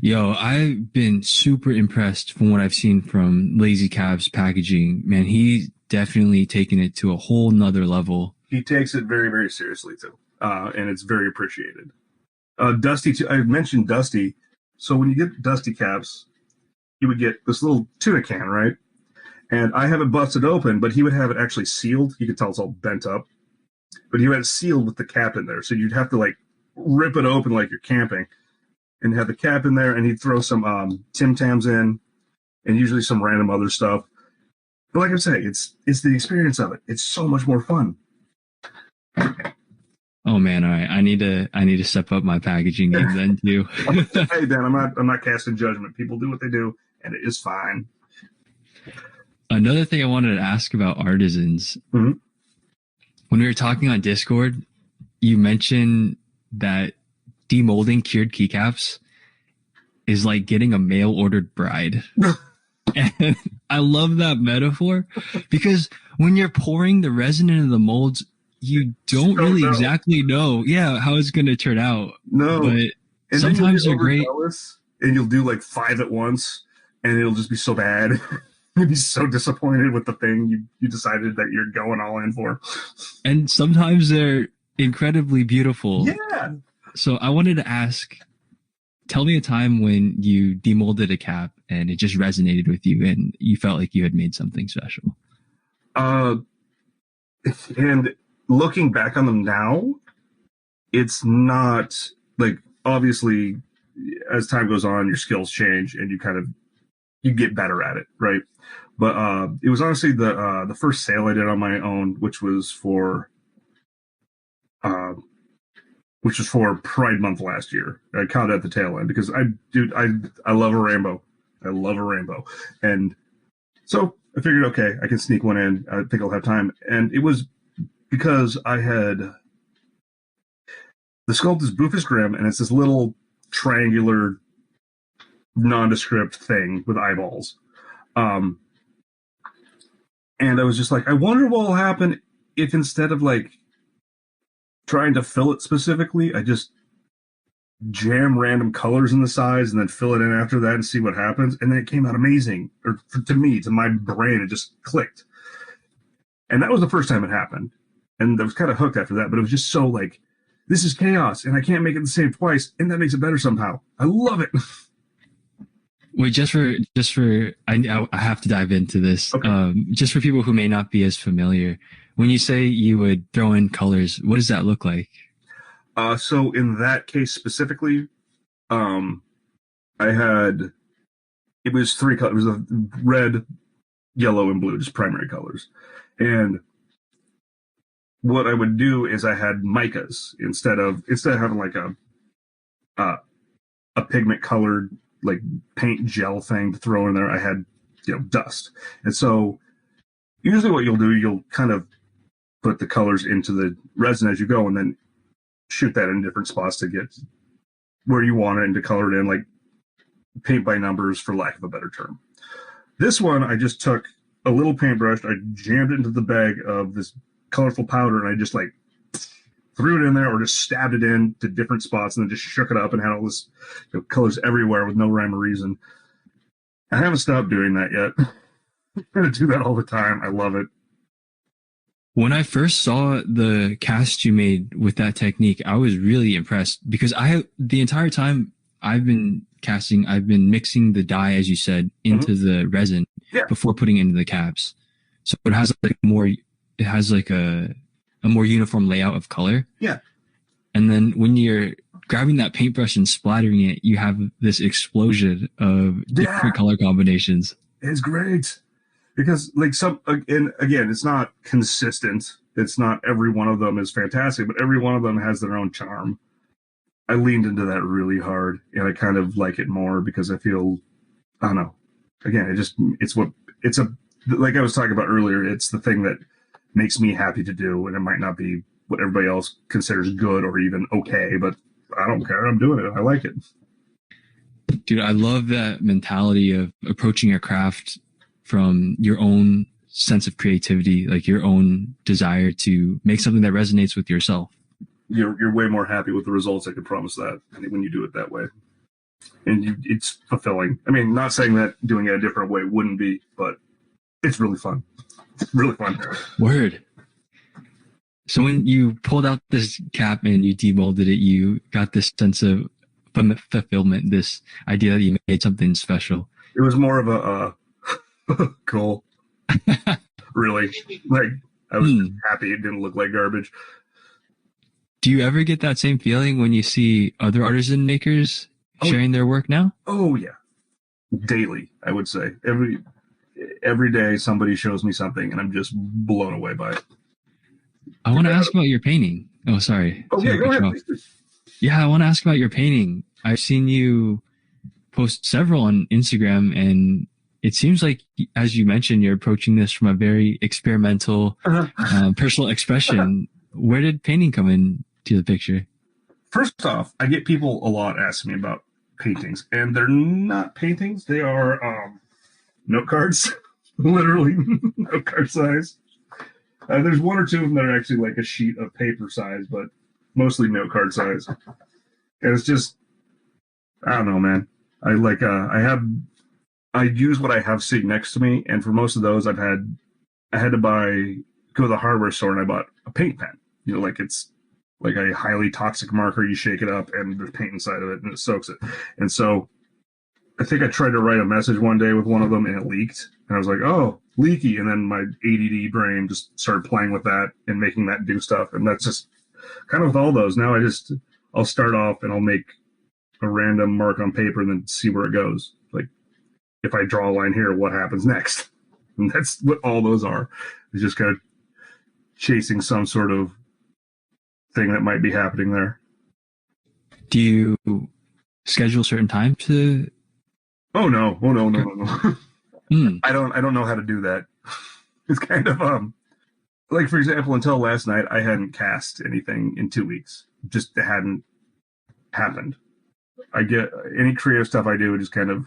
Yo, I've been super impressed from what I've seen from Lazy Cab's packaging. Man, he's definitely taken it to a whole nother level. He takes it very, very seriously too. And it's very appreciated. Dusty, too, I mentioned Dusty. So when you get Dusty caps, you would get this little tuna can, right? And I have it busted open, but he would have it actually sealed. You could tell it's all bent up. But he had it sealed with the cap in there. So you'd have to like rip it open like you're camping and have the cap in there. And he'd throw some Tim Tams in and usually some random other stuff. But like I say, it's the experience of it. It's so much more fun. Oh man, all right. I need to step up my packaging game then too. Hey Dan, I'm not casting judgment. People do what they do, and it is fine. Another thing I wanted to ask about artisans. Mm-hmm. When we were talking on Discord, you mentioned that demolding cured keycaps is like getting a mail-ordered bride. And I love that metaphor because when you're pouring the resin into the molds, you don't really exactly know, how it's going to turn out. No. But and sometimes they're great. And you'll do like 5 at once, and it'll just be so bad. You'll be so disappointed with the thing you decided that you're going all in for. And sometimes they're incredibly beautiful. Yeah. So I wanted to ask, tell me a time when you demolded a cap and it just resonated with you and you felt like you had made something special. And looking back on them now, it's not like, obviously as time goes on, your skills change and you get better at it. Right. But, it was honestly the first sale I did on my own, which was for Pride Month last year. I caught it at the tail end because I love a rainbow. I love a rainbow. And so I figured, okay, I can sneak one in. I think I'll have time. And it was because I had the sculpt is Boofus Grim, and it's this little triangular nondescript thing with eyeballs. And I was just like, I wonder what will happen if instead of like trying to fill it specifically, I just jam random colors in the sides and then fill it in after that and see what happens. And then it came out amazing. Or to my brain, it just clicked. And that was the first time it happened. And I was kind of hooked after that, but it was just so like, this is chaos and I can't make it the same twice. And that makes it better somehow. I love it. Wait, I have to dive into this. Okay. Just for people who may not be as familiar, when you say you would throw in colors, what does that look like? So in that case specifically, it was 3 colors. It was a red, yellow, and blue, just primary colors. And what I would do is I had micas instead of having like a pigment colored like paint gel thing to throw in there. I had dust. And so usually what you'll kind of put the colors into the resin as you go and then shoot that in different spots to get where you want it and to color it in, like paint by numbers, for lack of a better term. This one, I just took a little paintbrush, I jammed it into the bag of this colorful powder, and I just like threw it in there or just stabbed it in to different spots and then just shook it up and had all this colors everywhere with no rhyme or reason. I haven't stopped doing that yet. I'm going to do that all the time. I love it. When I first saw the cast you made with that technique, I was really impressed because the entire time I've been casting, I've been mixing the dye, as you said, into the resin before putting it into the caps. So it has a more uniform layout of color. Yeah. And then when you're grabbing that paintbrush and splattering it, you have this explosion of different color combinations. It's great. because like and again, it's not consistent. It's not every one of them is fantastic, but every one of them has their own charm. I leaned into that really hard, and I kind of like it more because I feel, I don't know. Again, it's a, like I was talking about earlier, it's the thing that makes me happy to do, and it might not be what everybody else considers good or even okay, but I don't care. I'm doing it. I like it. Dude, I love that mentality of approaching a craft from your own sense of creativity, like your own desire to make something that resonates with yourself. You're way more happy with the results. I can promise that when you do it that way, and it's fulfilling. I mean, not saying that doing it a different way wouldn't be, but it's really fun. Really fun. Word. So when you pulled out this cap and you demolded it, you got this sense of fulfillment, this idea that you made something special. It was more of a cool. Really, like I was happy it didn't look like garbage. Do you ever get that same feeling when you see other artisan makers sharing their work now? Oh yeah, daily. I would say every day somebody shows me something and I'm just blown away by it. I want to ask about your painting. Oh, sorry. Oh yeah, go ahead. Yeah, I want to ask about your painting. I've seen you post several on Instagram, and it seems like, as you mentioned, you're approaching this from a very experimental, personal expression. Where did painting come into the picture? First off, I get people a lot asking me about paintings, and they're not paintings. They are note cards, literally note card size. There's one or two of them that are actually like a sheet of paper size, but mostly note card size. And it's just, I don't know, man. I use what I have sitting next to me, and for most of those, I had to go to the hardware store and I bought a paint pen. You know, like it's like a highly toxic marker. You shake it up, and there's paint inside of it, and it soaks it. And so, I think I tried to write a message one day with one of them, and it leaked. And I was like, oh, leaky. And then my ADD brain just started playing with that and making that do stuff. And that's just kind of with all those. Now I'll start off and I'll make a random mark on paper and then see where it goes. Like if I draw a line here, what happens next? And that's what all those are. It's just kind of chasing some sort of thing that might be happening there. Do you schedule certain time to? Oh no. I don't know how to do that. It's kind of like, for example, until last night I hadn't cast anything in 2 weeks. Just hadn't happened. I get any creative stuff I do, just kind of,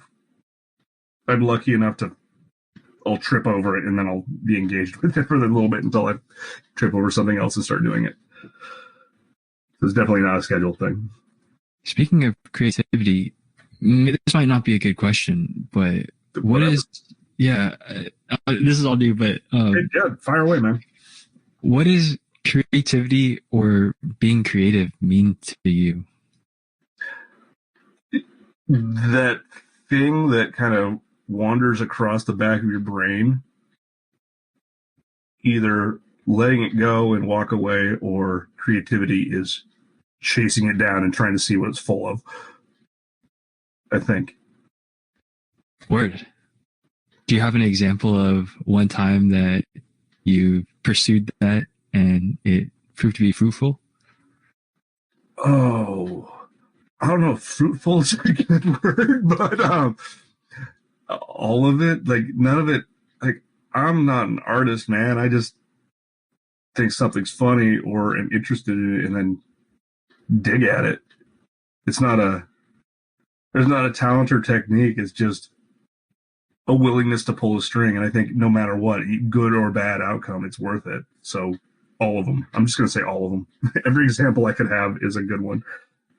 I'm lucky enough I'll trip over it and then I'll be engaged with it for a little bit until I trip over something else and start doing it. So it's definitely not a scheduled thing. Speaking of creativity, this might not be a good question, but this is all new, but yeah, fire away, man. What does creativity or being creative mean to you? That thing that kind of wanders across the back of your brain, either letting it go and walk away, or creativity is chasing it down and trying to see what it's full of, I think. Word. Do you have an example of one time that you pursued that and it proved to be fruitful? Oh, I don't know if fruitful is a good word, but all of it, like none of it, like I'm not an artist, man. I just think something's funny or am interested in it and then dig at it. There's not a talent or technique. It's just a willingness to pull a string. And I think no matter what, good or bad outcome, it's worth it. So all of them. I'm just going to say all of them. Every example I could have is a good one.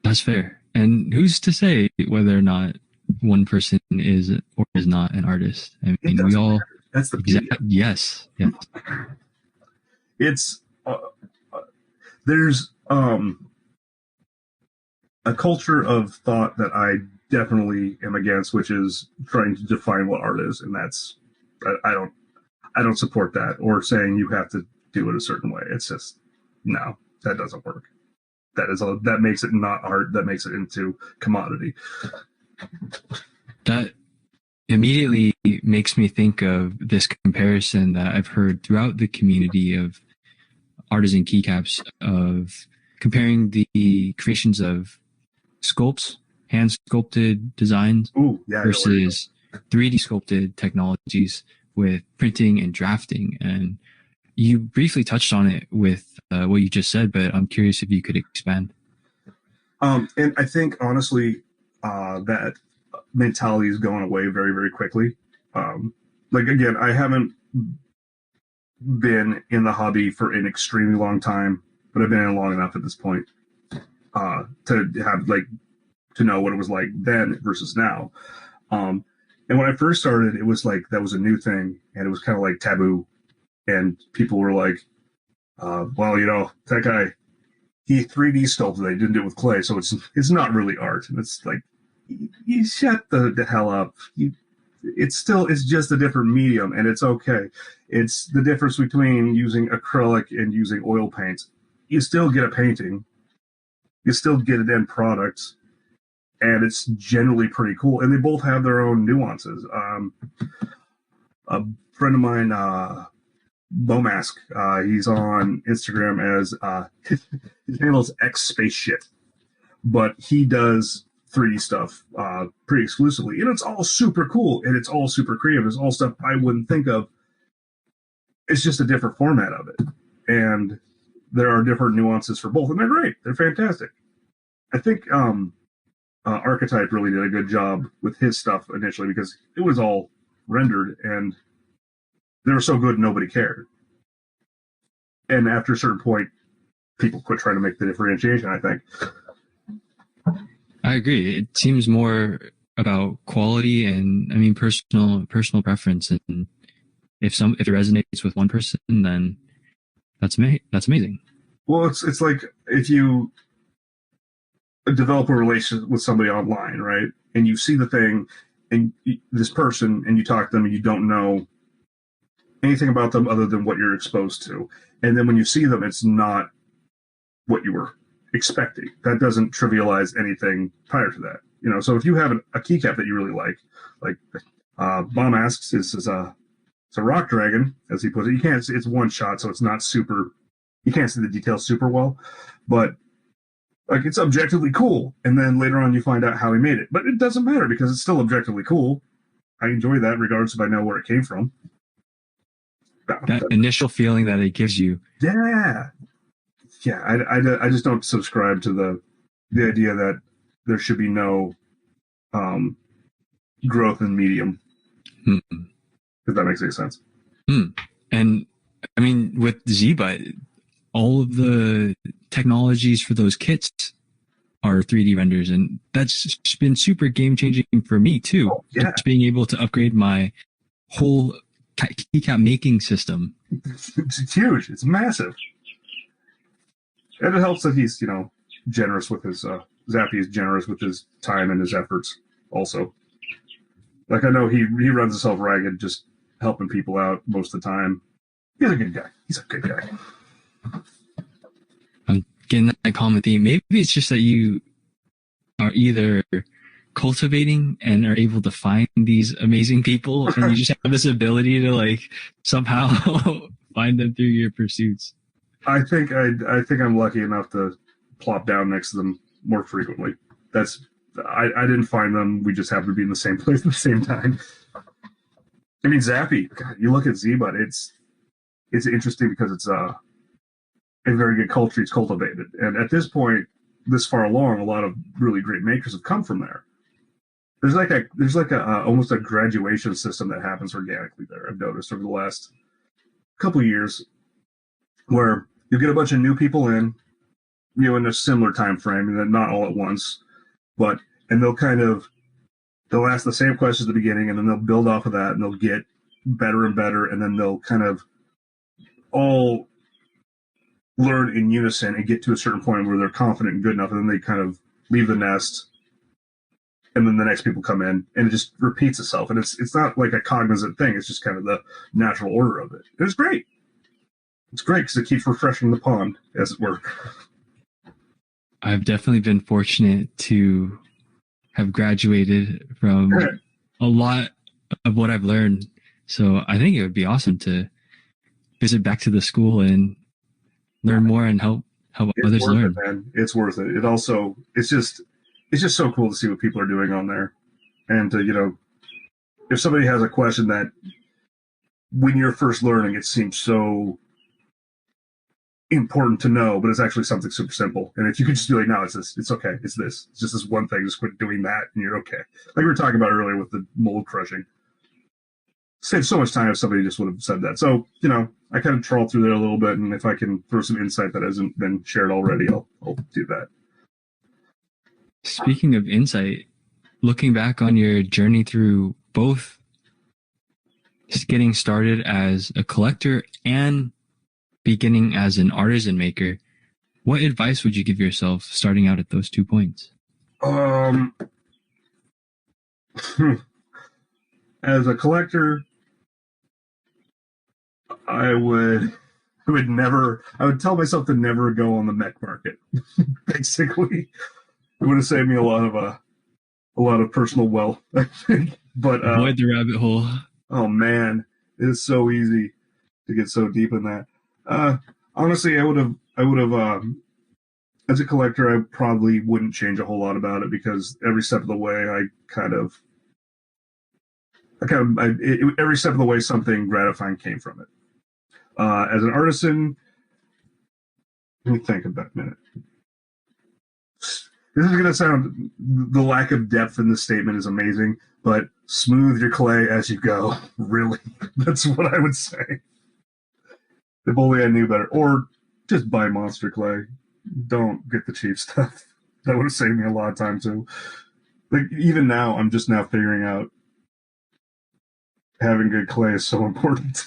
That's fair. And who's to say whether or not one person is or is not an artist? I mean, we all. That's the beauty. Yes. Yeah. It's there's a culture of thought that I definitely am against, which is trying to define what art is, and that's I don't support that, or saying you have to do it a certain way. It's just no, that doesn't work. That makes it not art. That makes it into commodity. That immediately makes me think of this comparison that I've heard throughout the community of artisan keycaps, of comparing the creations of sculpts, hand sculpted designs versus 3D sculpted technologies with printing and drafting. And you briefly touched on it with what you just said, but I'm curious if you could expand. And I think, honestly, that mentality is going away very, very quickly. Again, I haven't been in the hobby for an extremely long time, but I've been in long enough at this point to have to know what it was like then versus now. And when I first started, it was like that was a new thing, and it was kind of like taboo, and people were like, well, that guy, he 3D sculpted it, he didn't do it with clay, so it's not really art. And it's like, you shut the hell up. It's just a different medium, and it's okay. It's the difference between using acrylic and using oil paint. You still get a painting. You still get an end product, and it's generally pretty cool. And they both have their own nuances. A friend of mine, Bomask, he's on Instagram as his handle is X Space Shit, but he does 3D stuff pretty exclusively, and it's all super cool and it's all super creative. It's all stuff I wouldn't think of. It's just a different format of it, and there are different nuances for both, and they're great. They're fantastic. I think Archetype really did a good job with his stuff initially because it was all rendered and they were so good nobody cared. And after a certain point, people quit trying to make the differentiation, I think. I agree. It seems more about quality and, I mean, personal preference. And if it resonates with one person, then that's amazing. Well, it's like if you develop a relationship with somebody online, right? And you see the thing and this person, and you talk to them and you don't know anything about them other than what you're exposed to. And then when you see them, it's not what you were expecting. That doesn't trivialize anything prior to that. So if you have a keycap that you really like Bomb asks, it's a rock dragon, as he puts it. You can't, it's one shot, so it's not super, you can't see the details super well, but it's objectively cool. And then later on you find out how he made it, but it doesn't matter because it's still objectively cool. I enjoy that regardless if I know where it came from. That initial feeling that it gives you. Yeah. I just don't subscribe to the idea that there should be no growth in medium. If that makes any sense. And I mean, with Ziba, all of the technologies for those kits are 3D renders, and that's been super game changing for me too. Just being able to upgrade my whole keycap making system. It's huge. It's massive. And it helps that he's, generous with his, Zappy is generous with his time and his efforts also. I know he runs himself ragged just helping people out most of the time. He's a good guy. I'm getting that common theme. Maybe it's just that you are either cultivating and are able to find these amazing people, and you just have this ability to somehow find them through your pursuits. I think I'm lucky enough to plop down next to them more frequently. I didn't find them. We just happened to be in the same place at the same time. I mean, Zappy, God, you look at Z-Bud, it's interesting because it's a very good culture he's cultivated. And at this point, this far along, a lot of really great makers have come from there. There's almost a graduation system that happens organically there, I've noticed over the last couple of years, where you get a bunch of new people in in a similar time frame, and then not all at once, and they'll ask the same questions at the beginning, and then they'll build off of that, and they'll get better and better, and then they'll kind of all learn in unison and get to a certain point where they're confident and good enough, and then they kind of leave the nest, and then the next people come in, and it just repeats itself. And it's not like a cognizant thing. It's just kind of the natural order of it. And it's great. It's great because it keeps refreshing the pond, as it were. I've definitely been fortunate to have graduated from a lot of what I've learned. So I think it would be awesome to visit back to the school and learn more and help It's others worth it, learn. man. It's worth it. It's just so cool to see what people are doing on there. And to, if somebody has a question that when you're first learning, it seems so important to know, but it's actually something super simple. And if you could just be like, no, it's this, it's okay, it's this, it's just this one thing, just quit doing that, and you're okay. Like we were talking about earlier with the mold crushing. Saved so much time if somebody just would have said that. So, I kind of trawl through there a little bit, and if I can throw some insight that hasn't been shared already, I'll do that. Speaking of insight, looking back on your journey through both getting started as a collector and beginning as an artisan maker, what advice would you give yourself starting out at those 2 points? As a collector, I would tell myself to never go on the mech market. Basically, it would have saved me a lot of personal wealth, I think. But avoid the rabbit hole. Oh man, it is so easy to get so deep in that. Honestly, I would have, as a collector, I probably wouldn't change a whole lot about it because every step of the way, every step of the way, something gratifying came from it. As an artisan, let me think about a minute. This is going to sound, the lack of depth in this statement is amazing, but smooth your clay as you go. Really, that's what I would say. If only I knew better. Or just buy monster clay. Don't get the cheap stuff. That would have saved me a lot of time too. Like even now, I'm just now figuring out having good clay is so important.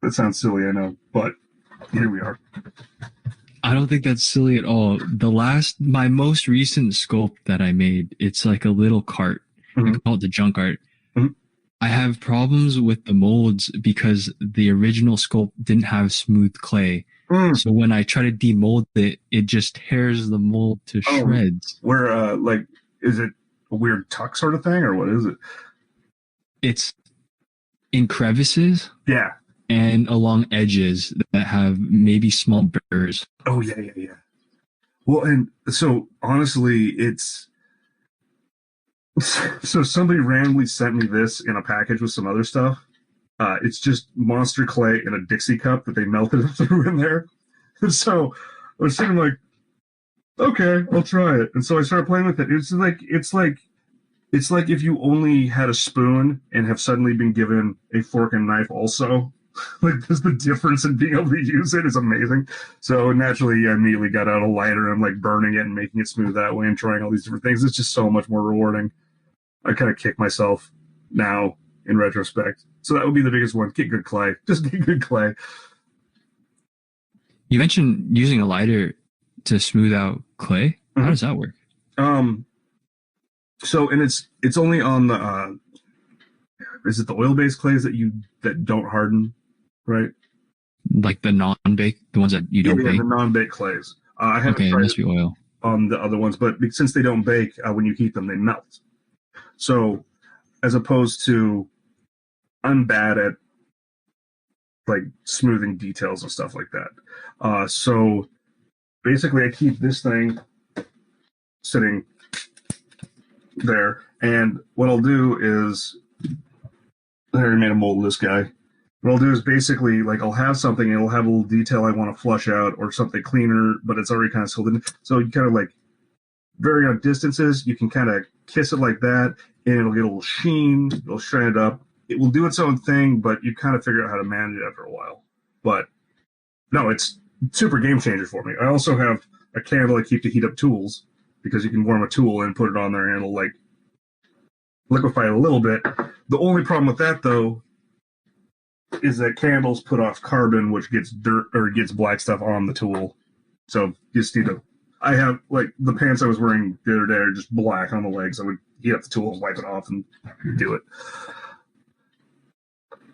That sounds silly, I know, but here we are. I don't think that's silly at all. My most recent sculpt that I made, it's like a little cart. Mm-hmm. I call it the junk art. Mm-hmm. I have problems with the molds because the original sculpt didn't have smooth clay. So when I try to demold it, it just tears the mold to shreds. Where, is it a weird tuck sort of thing, or what is it? It's in crevices. Yeah. And along edges that have maybe small burrs. Oh, yeah. Well, and so, honestly, so somebody randomly sent me this in a package with some other stuff. It's just monster clay in a Dixie cup that they melted through in there. And so I was sitting like, okay, I'll try it. And so I started playing with it. It's like if you only had a spoon and have suddenly been given a fork and knife also. Like, there's the difference in being able to use it is amazing. So naturally, I immediately got out a lighter and like burning it and making it smooth that way and trying all these different things. It's just so much more rewarding. I kind of kick myself now in retrospect. So that would be the biggest one. Get good clay. Just get good clay. You mentioned using a lighter to smooth out clay. Mm-hmm. How does that work? So, and it's only on the, is it the oil-based clays that don't harden, right? Like the non-baked, the ones that you don't bake? Yeah, the non-baked clays. I haven't it tried must be oil. On the other ones, but since they don't bake, when you heat them, they melt. So, as opposed to, I'm bad at like smoothing details and stuff like that. So basically, I keep this thing sitting there, and what I'll do is, I already made a mold of this guy. What I'll do is basically, like, I'll have something, and it'll have a little detail I want to flush out, or something cleaner, but it's already kind of sealed in. So you kind of like vary out distances. You can kind of kiss it like that, and it'll get a little sheen. It'll shine it up. It will do its own thing, but you kind of figure out how to manage it after a while. But no, it's super game changer for me. I also have a candle I keep to heat up tools, because you can warm a tool and put it on there, and it'll like liquefy it a little bit. The only problem with that, though, is that candles put off carbon, which gets dirt or gets black stuff on the tool. So you just need to. I have, like, the pants I was wearing the other day are just black on the legs. I would heat up the tool, wipe it off, and do it.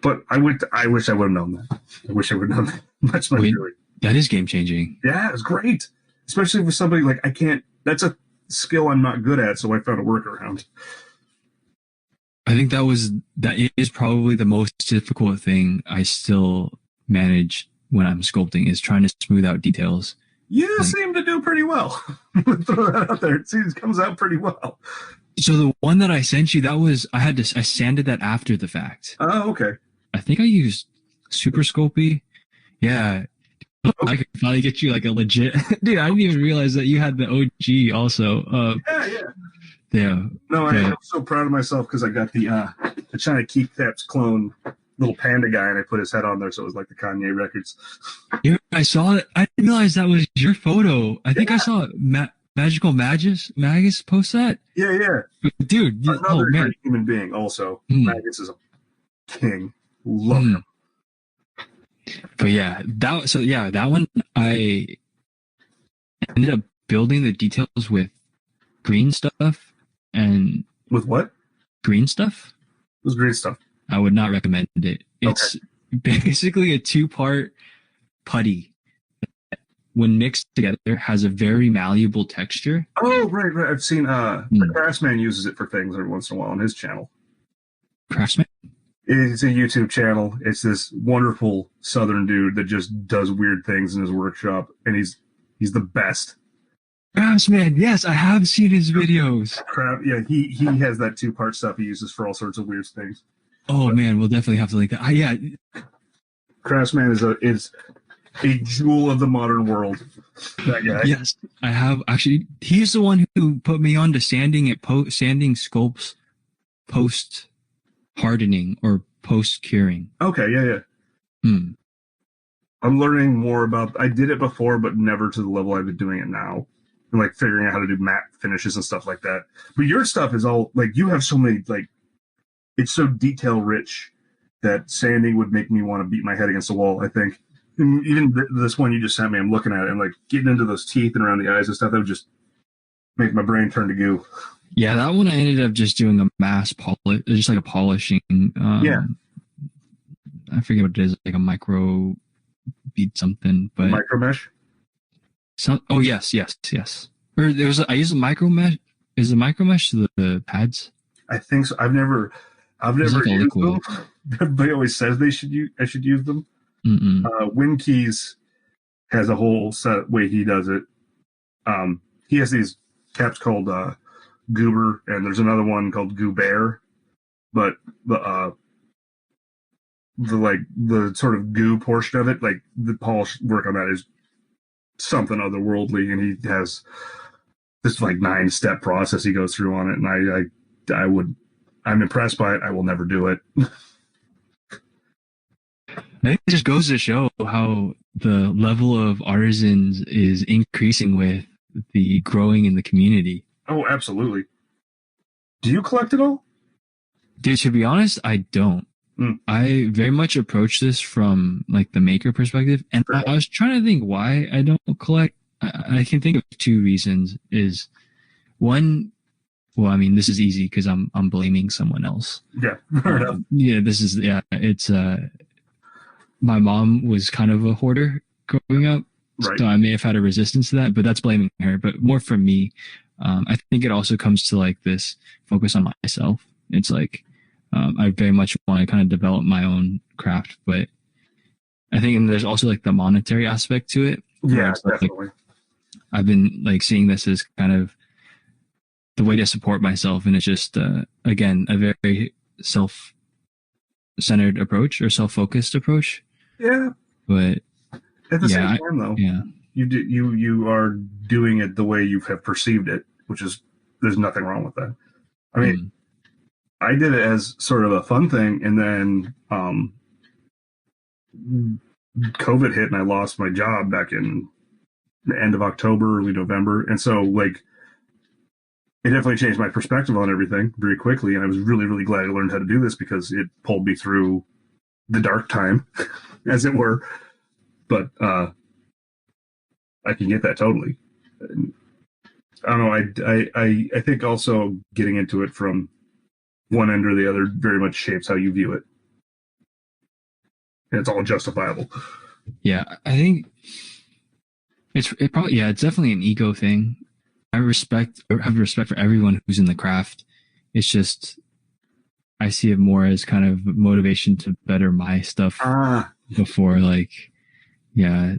But I wish I would have known that. I wish I would have known that. Much really. That is game changing. Yeah, it's great. Especially for somebody like I can't. That's a skill I'm not good at, so I found a workaround. I think that is probably the most difficult thing I still manage when I'm sculpting is trying to smooth out details. You Like, seem to do pretty well. Throw that out there. It comes out pretty well. so the one that I sent you, I sanded that after the fact. Oh, okay. I think I used Super Sculpey. Yeah. Okay. I could probably get you like a legit, dude. I didn't even realize that you had the OG also. Yeah. Yeah. No, I'm so proud of myself because I got the China Caps clone little panda guy, and I put his head on there, so it was like the Kanye records. Yeah, I saw it. I didn't realize that was your photo. I think I saw Magical Magus post that. Yeah. Dude, Another man. great human being, also. Magus is a king. Love him. But yeah, that one I ended up building the details with green stuff and with what? Green stuff? It was green stuff. I would not recommend it. It's basically a 2-part putty that, when mixed together, has a very malleable texture. Oh, right. I've seen the Craftsman uses it for things every once in a while on his channel. Craftsman? It's a YouTube channel. It's this wonderful Southern dude that just does weird things in his workshop, and he's the best. Craftsman, yes, I have seen his videos. Yeah, he has that 2-part stuff he uses for all sorts of weird things. Oh man, we'll definitely have to link that. Yeah, Craftsman is a jewel of the modern world. That guy. Yes, I have actually. He's the one who put me on to sanding sculpts post hardening or post curing. Okay, yeah. I'm learning more about. I did it before, but never to the level I've been doing it now. And like figuring out how to do matte finishes and stuff like that. But your stuff is all like you have so many like. It's so detail rich that sanding would make me want to beat my head against the wall. I think. And even this one you just sent me, I'm looking at it and like getting into those teeth and around the eyes and stuff. That would just make my brain turn to goo. Yeah, that one I ended up just doing a mass polish, just like a polishing. Yeah. I forget what it is, like a micro bead something, but micro mesh. Oh yes. Or I used a micro mesh. Is the micro mesh the pads? I think so. I've never like used them. Everybody always says I should use them. WinKeys has a whole set way he does it. He has these caps called Goober, and there's another one called Goober. But the sort of goo portion of it, like the polish work on that is something otherworldly, and he has this like 9-step process he goes through on it, and I'm impressed by it. I will never do it. I think it just goes to show how the level of artisans is increasing with the growing in the community. Oh, absolutely. Do you collect it all? Dude, to be honest, I don't. I very much approach this from like the maker perspective, and I was trying to think why I don't collect. I can think of 2 reasons. Is one, well, I mean, this is easy because I'm blaming someone else. Yeah, it's my mom was kind of a hoarder growing up, right. So I may have had a resistance to that, but that's blaming her. But more from me, I think it also comes to like this focus on myself. It's like I very much want to kind of develop my own craft, but I think there's also like the monetary aspect to it. Yeah, definitely. Like, I've been like seeing this as kind of the way to support myself, and it's just again a very self-centered approach or self-focused approach. Yeah, but at the same time, though, you are doing it the way you have perceived it, which is there's nothing wrong with that. I mean, I did it as sort of a fun thing, and then COVID hit, and I lost my job back in the end of October, early November, and so like it definitely changed my perspective on everything very quickly, and I was really, really glad I learned how to do this because it pulled me through the dark time, as it were. But I can get that totally. I don't know. I think also getting into it from one end or the other very much shapes how you view it, and it's all justifiable. Yeah, I think it's definitely an ego thing. I have respect for everyone who's in the craft. It's just I see it more as kind of motivation to better my stuff Ah, before like, yeah,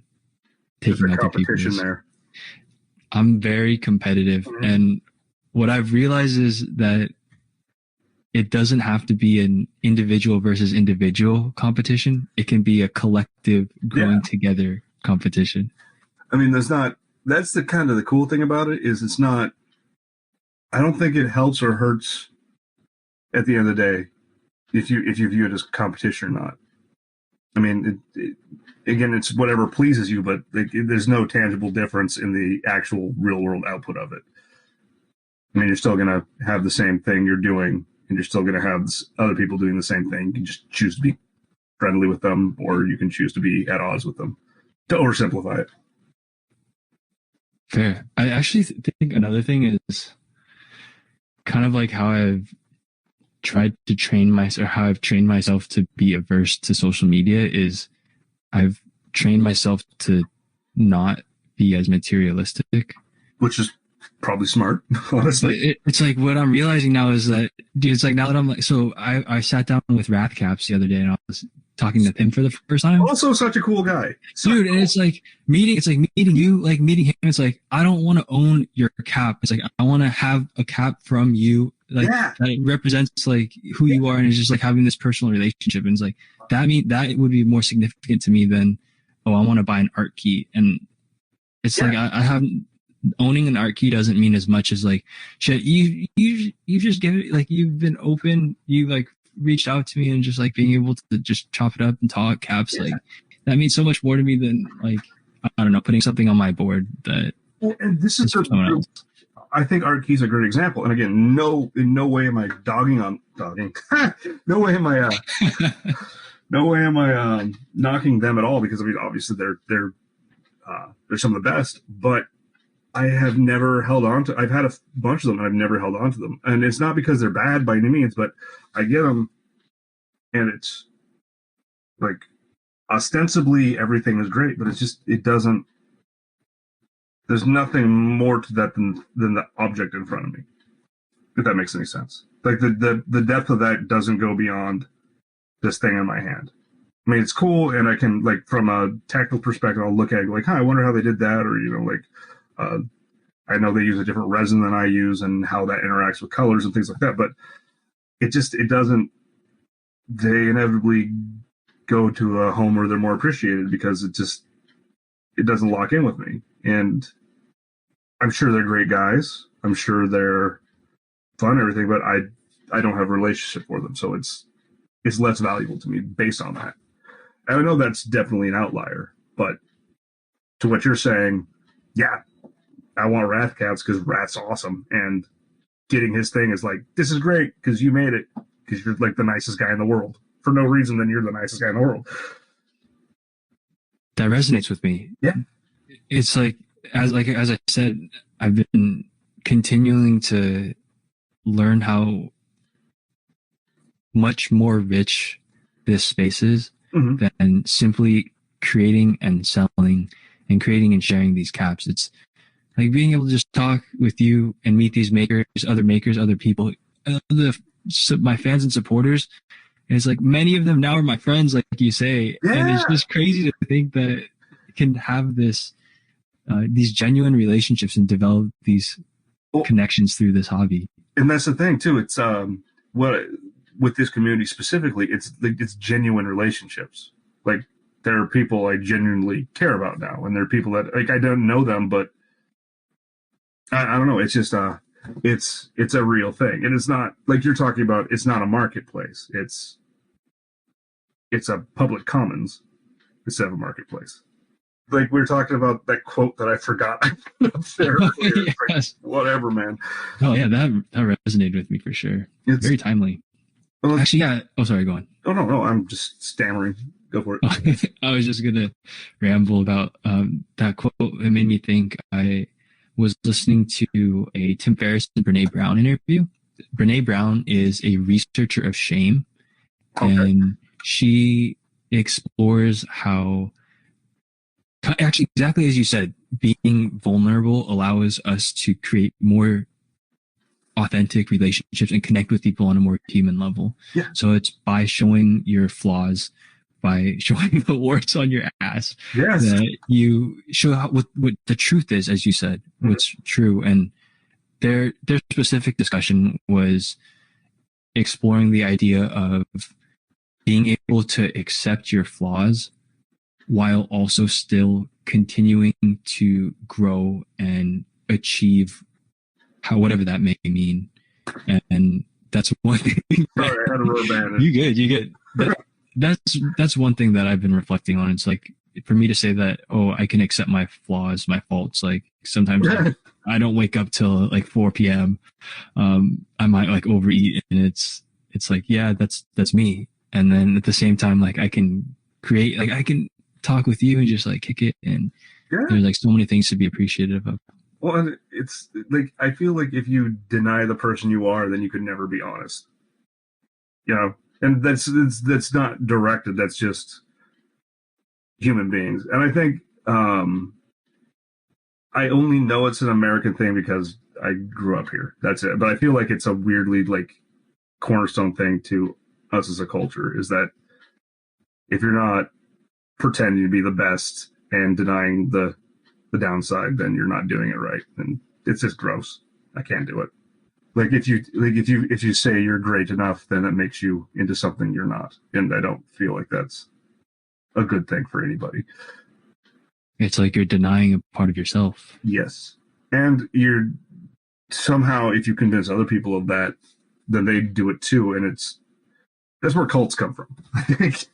there's a taking other competition people's. there. I'm very competitive, Mhm. and what I've realized is that it doesn't have to be an individual versus individual competition. It can be a collective Yeah. growing together competition. I mean, that's the kind of the cool thing about it is it's not, I don't think it helps or hurts at the end of the day if you view it as competition or not. I mean, again, it's whatever pleases you, but there's no tangible difference in the actual real world output of it. I mean, you're still going to have the same thing you're doing, and you're still going to have other people doing the same thing. You can just choose to be friendly with them, or you can choose to be at odds with them. To oversimplify it. Fair. I actually think another thing is kind of like how I've tried to train myself, or how I've trained myself to be averse to social media is I've trained myself to not be as materialistic. Which is probably smart, honestly. It's like what I'm realizing now is that, dude, it's like now that I'm like, so I sat down with Wrath Caps the other day and I was talking to him for the first time. Also, such a cool guy, dude. And it's like meeting you, like meeting him. It's like, I don't want to own your cap. It's like, I want to have a cap from you, like that represents like who you are. And it's just like having this personal relationship. And it's like, that would be more significant to me than, oh, I want to buy an art key. And it's like, I haven't, owning an art key doesn't mean as much as like, shit, you just give it, like, you've been open, you like reached out to me and just like being able to just chop it up and talk caps, like that means so much more to me than like, I don't know, putting something on my board that and this is someone else. I think art key's a great example. And again, in no way am I dogging. no way am I knocking them at all, because I mean, obviously they're some of the best, but I have never held on to. I've had a bunch of them, and I've never held on to them. And it's not because they're bad by any means, but I get them, and it's like ostensibly everything is great, but it doesn't. There's nothing more to that than the object in front of me. If that makes any sense. Like the depth of that doesn't go beyond this thing in my hand. I mean, it's cool, and I can, like, from a technical perspective, I'll look at it like, I wonder how they did that, or I know they use a different resin than I use, and how that interacts with colors and things like that. But it doesn't. They inevitably go to a home where they're more appreciated, because it doesn't lock in with me. And I'm sure they're great guys. I'm sure they're fun and everything, but I don't have a relationship for them, so it's less valuable to me based on that. And I know that's definitely an outlier, but to what you're saying, yeah, I want Wrath Caps because Wrath's awesome, and getting his thing is like, this is great because you made it, because you're like the nicest guy in the world. For no reason, then you're the nicest guy in the world. That resonates with me. Yeah. It's like as I said, I've been continuing to learn how much more rich this space is than simply creating and selling and creating and sharing these caps. It's like being able to just talk with you and meet these makers, other people, my fans and supporters. And it's like many of them now are my friends, like you say. Yeah. And it's just crazy to think that it can have these genuine relationships and develop these connections through this hobby. And that's the thing too. It's with this community specifically, it's genuine relationships. Like, there are people I genuinely care about now, and there are people that, like, I don't know them, but I don't know. It's just it's a real thing, and it's not like you're talking about. It's not a marketplace. It's a public commons instead of a marketplace. Like, we were talking about that quote that I forgot up there. Yes. Like, whatever, man. Oh yeah, that resonated with me for sure. It's very timely. Well, actually, yeah. Oh, sorry, go on. Oh no, I'm just stammering. Go for it. I was just gonna ramble about that quote. It made me think. I was listening to a Tim Ferriss and Brene Brown interview. Brene Brown is a researcher of shame, and she explores how, actually, exactly as you said, being vulnerable allows us to create more authentic relationships and connect with people on a more human level. Yeah. So it's by showing your flaws, by showing the warts on your ass, Yes. that you show what the truth is, as you said, what's true. And their specific discussion was exploring the idea of being able to accept your flaws while also still continuing to grow and achieve whatever that may mean. And that's one thing. Sorry, I had a rubber band. You good. That's one thing that I've been reflecting on. It's like, for me to say that, oh, I can accept my flaws, my faults. Like sometimes I don't wake up till like 4 p.m. I might like overeat, and it's like, yeah, that's me. And then at the same time, like I can create, like I can talk with you and just like kick it. And there's like so many things to be appreciative of. Well, and it's like, I feel like if you deny the person you are, then you could never be honest. You know, and that's not directed. That's just human beings. And I think I only know it's an American thing because I grew up here. That's it. But I feel like it's a weirdly like cornerstone thing to us as a culture, is that if you're not pretending to be the best and denying the downside, then you're not doing it right. And it's just gross. I can't do it. Like if you say you're great enough, then it makes you into something you're not. And I don't feel like that's a good thing for anybody. It's like you're denying a part of yourself. Yes. And you're somehow, if you convince other people of that, then they do it too. And that's where cults come from, I think.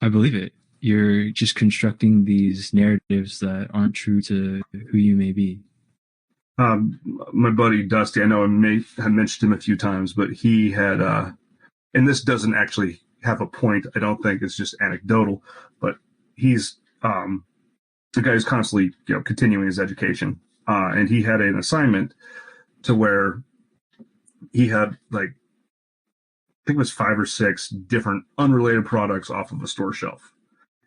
I believe it. You're just constructing these narratives that aren't true to who you may be. My buddy Dusty, I know I have mentioned him a few times, but he had, and this doesn't actually have a point, I don't think, it's just anecdotal, but he's the guy who's constantly, continuing his education. And he had an assignment to where he had like, I think it was 5 or 6 different unrelated products off of a store shelf.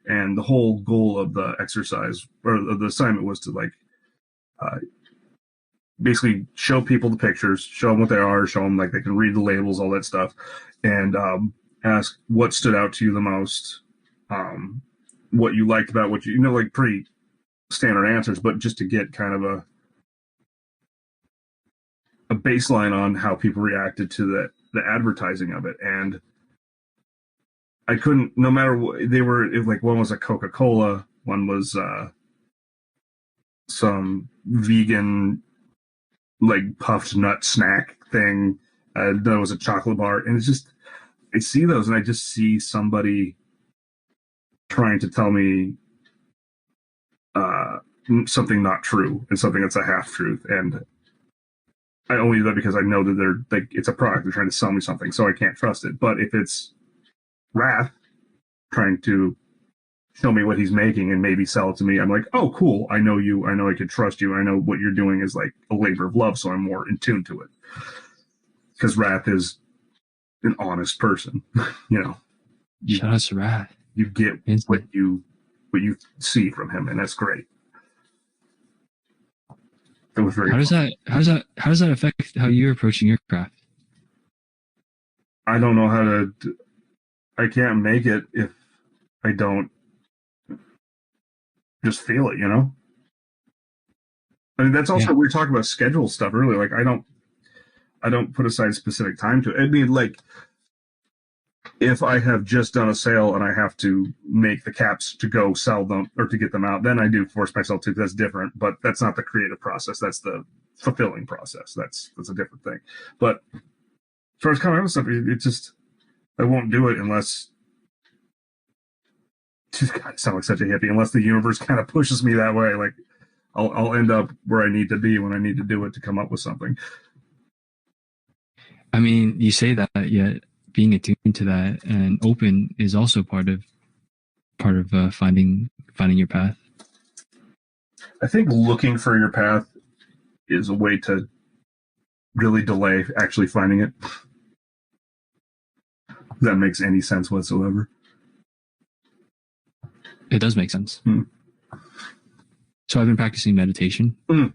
And the whole goal of the exercise or of the assignment was to like, basically show people the pictures, show them what they are, show them like they can read the labels, all that stuff, and ask what stood out to you the most, what you liked about what you like pretty standard answers, but just to get kind of a baseline on how people reacted to the advertising of it. And I couldn't, no matter what they were, like one was a Coca-Cola, one was some vegan like puffed nut snack thing. There was a chocolate bar, and it's just, I see those and I just see somebody trying to tell me something not true and something that's a half truth. And I only do that because I know that they're like, it's a product, they're trying to sell me something, so I can't trust it. But if it's Wrath trying to show me what he's making and maybe sell it to me, I'm like, oh, cool. I know you. I know I could trust you. I know what you're doing is like a labor of love, so I'm more in tune to it. Because Wrath is an honest person, Shout out to Wrath. You get what you see from him, and that's great. It was very. How does that affect how you're approaching your craft? I don't know how to. I can't make it if I don't just feel it, I mean, that's also, we were talking about schedule stuff earlier. Like, I don't put aside specific time to it. I mean, like, if I have just done a sale and I have to make the caps to go sell them or to get them out, then I do force myself to. That's different, but that's not the creative process. That's the fulfilling process. That's a different thing. But as far as coming up with stuff, it just, I won't do it unless, just kind of sound like such a hippie, unless the universe kind of pushes me that way. Like, I'll end up where I need to be when I need to do it to come up with something. I mean, you say that, yet being attuned to that and open is also part of finding your path. I think looking for your path is a way to really delay actually finding it. If that makes any sense whatsoever. It does make sense. Mm. So I've been practicing meditation. Mm.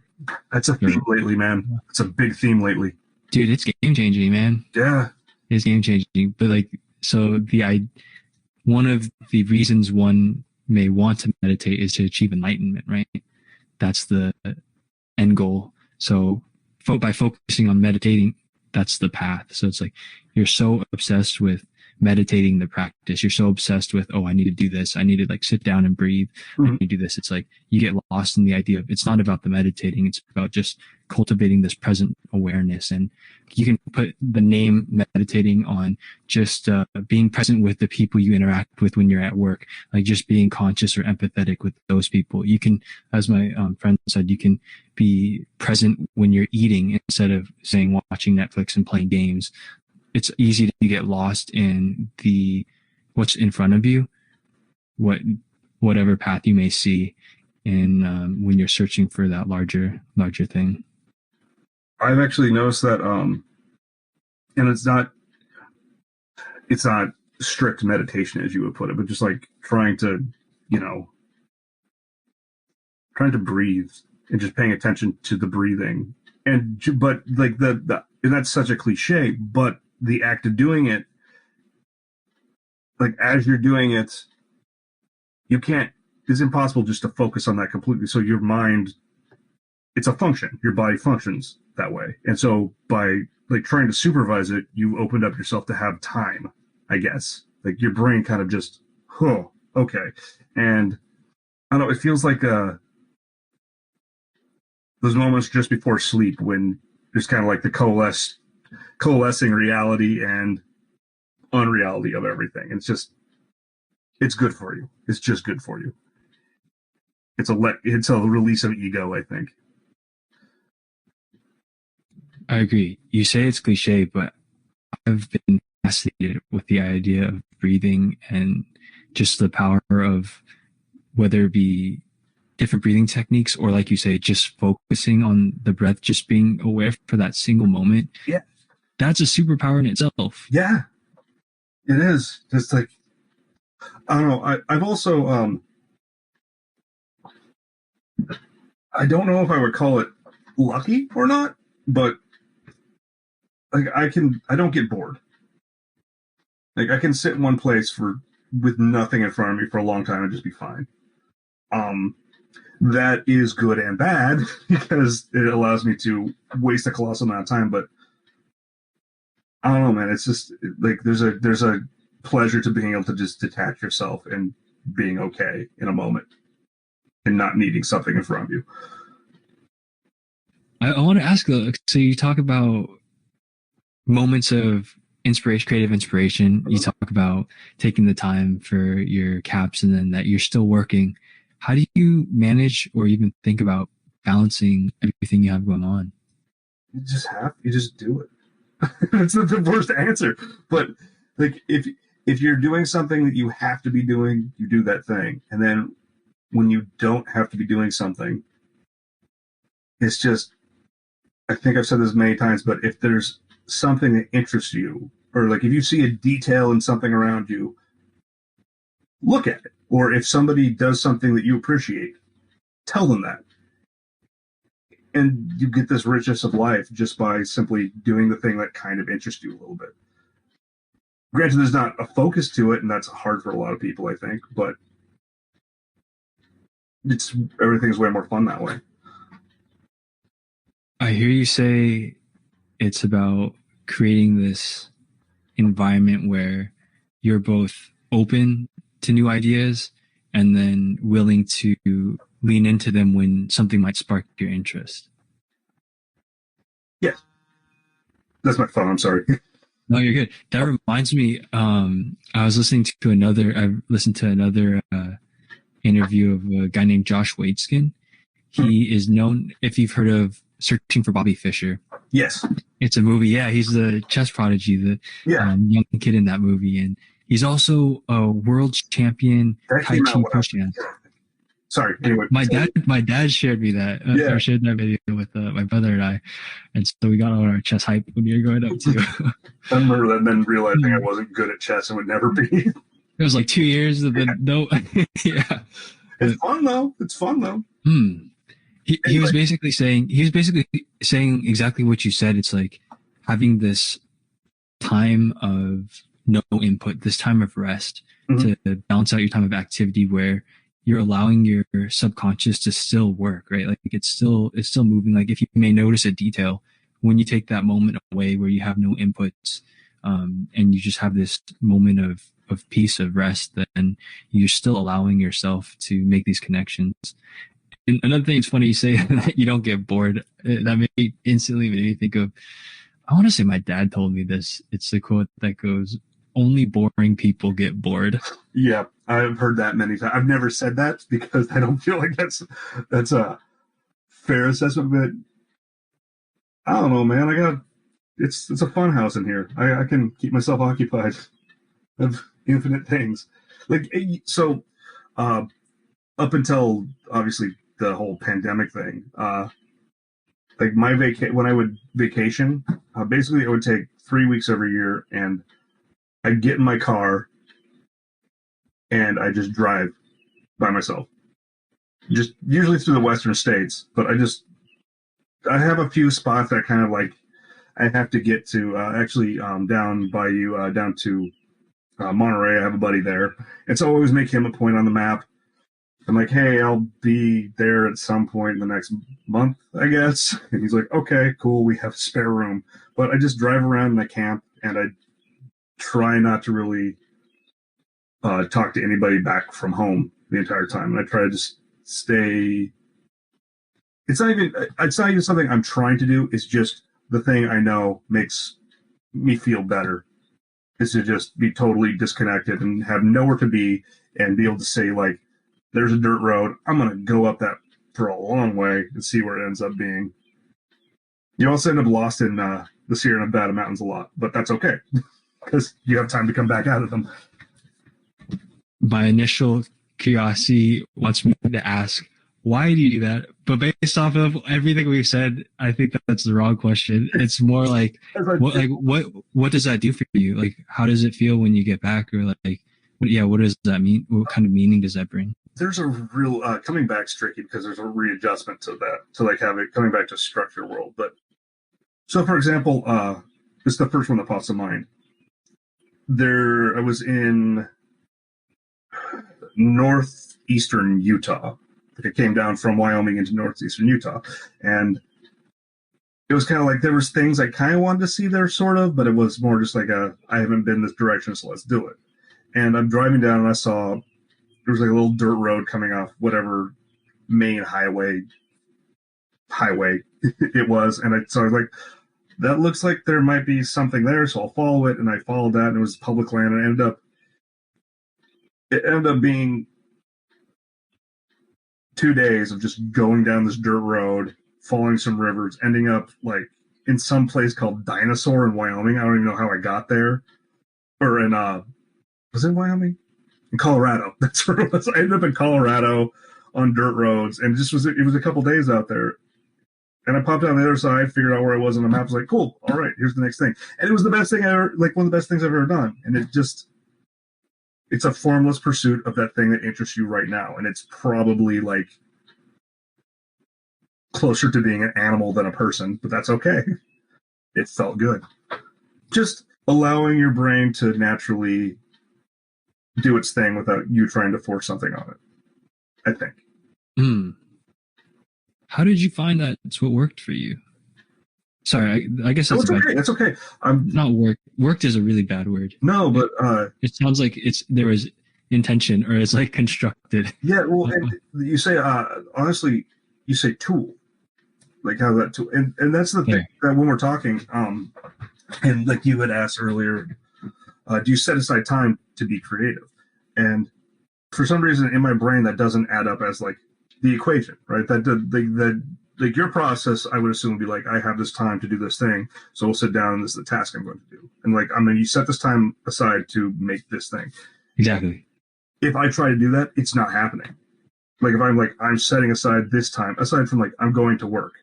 That's a theme lately, man. It's a big theme lately. Dude, it's game changing, man. Yeah. It's game changing. But like, so one of the reasons one may want to meditate is to achieve enlightenment, right? That's the end goal. So by focusing on meditating, that's the path. So it's like you're so obsessed with meditating the practice. You're so obsessed with, oh, I need to do this. I need to like sit down and breathe. I need to do this. It's like you get lost in the idea of it's not about the meditating. It's about just cultivating this present awareness. And you can put the name meditating on just being present with the people you interact with when you're at work, like just being conscious or empathetic with those people. You can, as my friend said, you can be present when you're eating instead of saying watching Netflix and playing games. It's easy to get lost in what's in front of you, whatever path you may see, and when you're searching for that larger thing. I've actually noticed that, and it's not strict meditation as you would put it, but just like trying to breathe and just paying attention to the breathing, but like and that's such a cliche, but the act of doing it, like as you're doing it, it's impossible just to focus on that completely. So your mind, it's a function. Your body functions that way. And so by like trying to supervise it, you opened up yourself to have time, I guess. Like your brain kind of just, oh, okay. And I don't know, it feels like those moments just before sleep when there's kind of like the coalescing reality and unreality of everything. It's good for you. It's just good for you. It's a release of ego, I think. I agree. You say it's cliche, but I've been fascinated with the idea of breathing and just the power of whether it be different breathing techniques or, like you say, just focusing on the breath, just being aware for that single moment. Yeah. That's a superpower in itself. Yeah, it is. Just like, I don't know. I've also, I don't know if I would call it lucky or not, but like I don't get bored. Like I can sit in one place with nothing in front of me for a long time and just be fine. That is good and bad because it allows me to waste a colossal amount of time, but I don't know, man. It's just like there's a pleasure to being able to just detach yourself and being okay in a moment and not needing something in front of you. I want to ask though, so you talk about moments of inspiration, creative inspiration. You talk about taking the time for your caps and then that you're still working. How do you manage or even think about balancing everything you have going on? You just do it. It's the worst answer, but like if you're doing something that you have to be doing, you do that thing, and then when you don't have to be doing something, it's just, I think I've said this many times, but if there's something that interests you, or like if you see a detail in something around you, look at it. Or if somebody does something that you appreciate, tell them that. And you get this richness of life just by simply doing the thing that kind of interests you a little bit. Granted, there's not a focus to it, and that's hard for a lot of people, I think, but everything's way more fun that way. I hear you say it's about creating this environment where you're both open to new ideas and then willing to lean into them when something might spark your interest. Yes. That's my phone. I'm sorry. No, you're good. That reminds me, I listened to another interview of a guy named Josh Waitzkin. He is known, if you've heard of Searching for Bobby Fischer. Yes. It's a movie. Yeah, he's the chess prodigy, the young kid in that movie. And he's also a world champion Tai Chi Pushan. Sorry. Anyway, my dad shared me that. Or shared that video with my brother and I, and so we got on our chess hype when we were growing up too. I remember that, and then realizing I wasn't good at chess and would never be. It was like 2 years, and then no, yeah. It's fun though. He was basically saying exactly what you said. It's like having this time of no input, this time of rest Mhm. to balance out your time of activity where you're allowing your subconscious to still work, right? Like it's still moving. Like if you may notice a detail when you take that moment away where you have no inputs, and you just have this moment of peace, of rest, then you're still allowing yourself to make these connections. And another thing, it's funny you say that you don't get bored. That instantly made me think of, I want to say my dad told me this. It's the quote that goes, only boring people get bored. Yeah, I've heard that many times. I've never said that because I don't feel like that's a fair assessment. But I don't know, man. It's a fun house in here. I can keep myself occupied of infinite things. Like so, uh, up until obviously the whole pandemic thing. Like when I would vacation, basically it would take 3 weeks every year, and I'd get in my car and I just drive by myself, just usually through the western states. But I have a few spots that kind of like I have to get to. Actually, down by you, down to Monterey. I have a buddy there, and so I always make him a point on the map. I'm like, hey, I'll be there at some point in the next month, I guess. And he's like, okay, cool, we have spare room. But I just drive around in the camp, and I try not to really talk to anybody back from home the entire time. And I try to just stay. It's not even something I'm trying to do. It's just the thing I know makes me feel better is to just be totally disconnected and have nowhere to be and be able to say like, there's a dirt road. I'm going to go up that for a long way and see where it ends up being. You also end up lost in the Sierra Nevada mountains a lot, but that's okay because you have time to come back out of them. My initial curiosity wants me to ask, why do you do that? But based off of everything we've said, I think that's the wrong question. It's more like, what does that do for you? Like, how does it feel when you get back? Or like, what does that mean? What kind of meaning does that bring? There's a real coming back's tricky because there's a readjustment to that, to like have it coming back to structure world. But so, for example, this is the first one that pops to mind. I was in northeastern Utah. Like I came down from Wyoming into northeastern Utah, and it was kind of like there was things I kind of wanted to see there, sort of, but it was more just like I haven't been this direction, so let's do it. And I'm driving down, and I saw there was like a little dirt road coming off whatever main highway it was, and so I was like, that looks like there might be something there, so I'll follow it, and I followed that, and it was public land, and it ended up being 2 days of just going down this dirt road, following some rivers, ending up like in some place called Dinosaur in Wyoming. I don't even know how I got there. Or in was it Wyoming? In Colorado. That's where it was. I ended up in Colorado on dirt roads, and it was a couple days out there. And I popped on the other side, figured out where I was on the map. I was like, cool, all right, here's the next thing. And it was the best thing I ever, like one of the best things I've ever done. And it's a formless pursuit of that thing that interests you right now. And it's probably like closer to being an animal than a person, but that's okay. It felt good. Just allowing your brain to naturally do its thing without you trying to force something on it, I think. How did you find that's what worked for you? Sorry, I guess that's okay. That's okay. Not work. Worked is a really bad word. No, but it sounds like there was intention, or it's like constructed. Yeah, well, and you say honestly, you say tool, like how that tool, and that's the thing that when we're talking, and like you had asked earlier, do you set aside time to be creative? And for some reason in my brain that doesn't add up as like the equation, right? That like your process, I would assume would be like, I have this time to do this thing, so we'll sit down and this is the task I'm going to do. And like, you set this time aside to make this thing. Exactly. If I try to do that, it's not happening. Like if I'm setting aside this time, aside from like, I'm going to work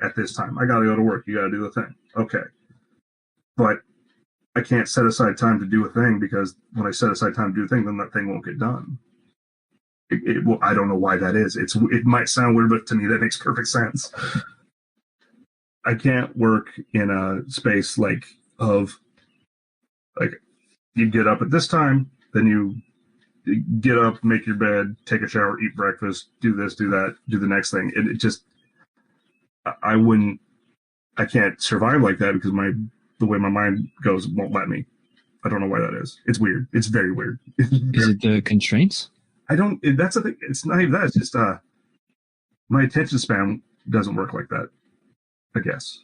at this time. I got to go to work. You got to do the thing. Okay. But I can't set aside time to do a thing because when I set aside time to do a thing, then that thing won't get done. Well, I don't know why that is. It might sound weird, but to me that makes perfect sense. I can't work in a space like you get up at this time, then you get up, make your bed, take a shower, eat breakfast, do this, do that, do the next thing. It just I wouldn't I can't survive like that because the way my mind goes won't let me. I don't know why that is. It's weird. It's very weird. Is it the constraints? That's the thing. It's not even that. It's just my attention span doesn't work like that, I guess.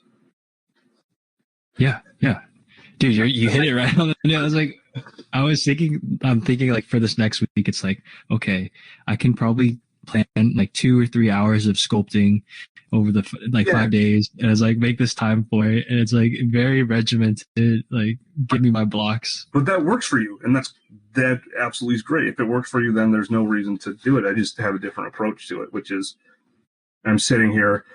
Yeah. Dude, you hit it right on the nail. I'm thinking like for this next week, it's like, okay, I can probably plan like 2 or 3 hours of sculpting over the 5 days. And it's like, make this time for it. And it's like very regimented, like give me my blocks. But that works for you. And that absolutely is great. If it works for you, then there's no reason to do it. I just have a different approach to it, which is I'm sitting here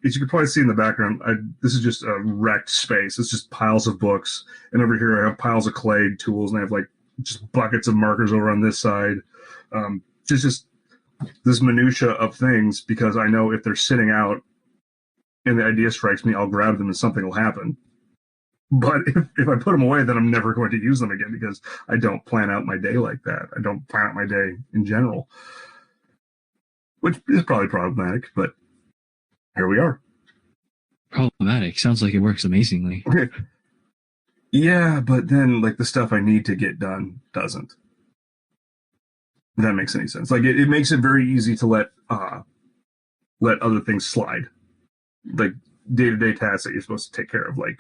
as you can probably see in the background, this is just a wrecked space. It's just piles of books. And over here I have piles of clay tools, and I have like just buckets of markers over on this side. Just this minutia of things, because I know if they're sitting out and the idea strikes me, I'll grab them and something will happen. But if I put them away, then I'm never going to use them again, because I don't plan out my day like that. I don't plan out my day in general, which is probably problematic, but here we are. Problematic. Sounds like it works amazingly. Yeah, but then like the stuff I need to get done doesn't. If that makes any sense. Like it makes it very easy to let other things slide. Like day-to-day tasks that you're supposed to take care of, like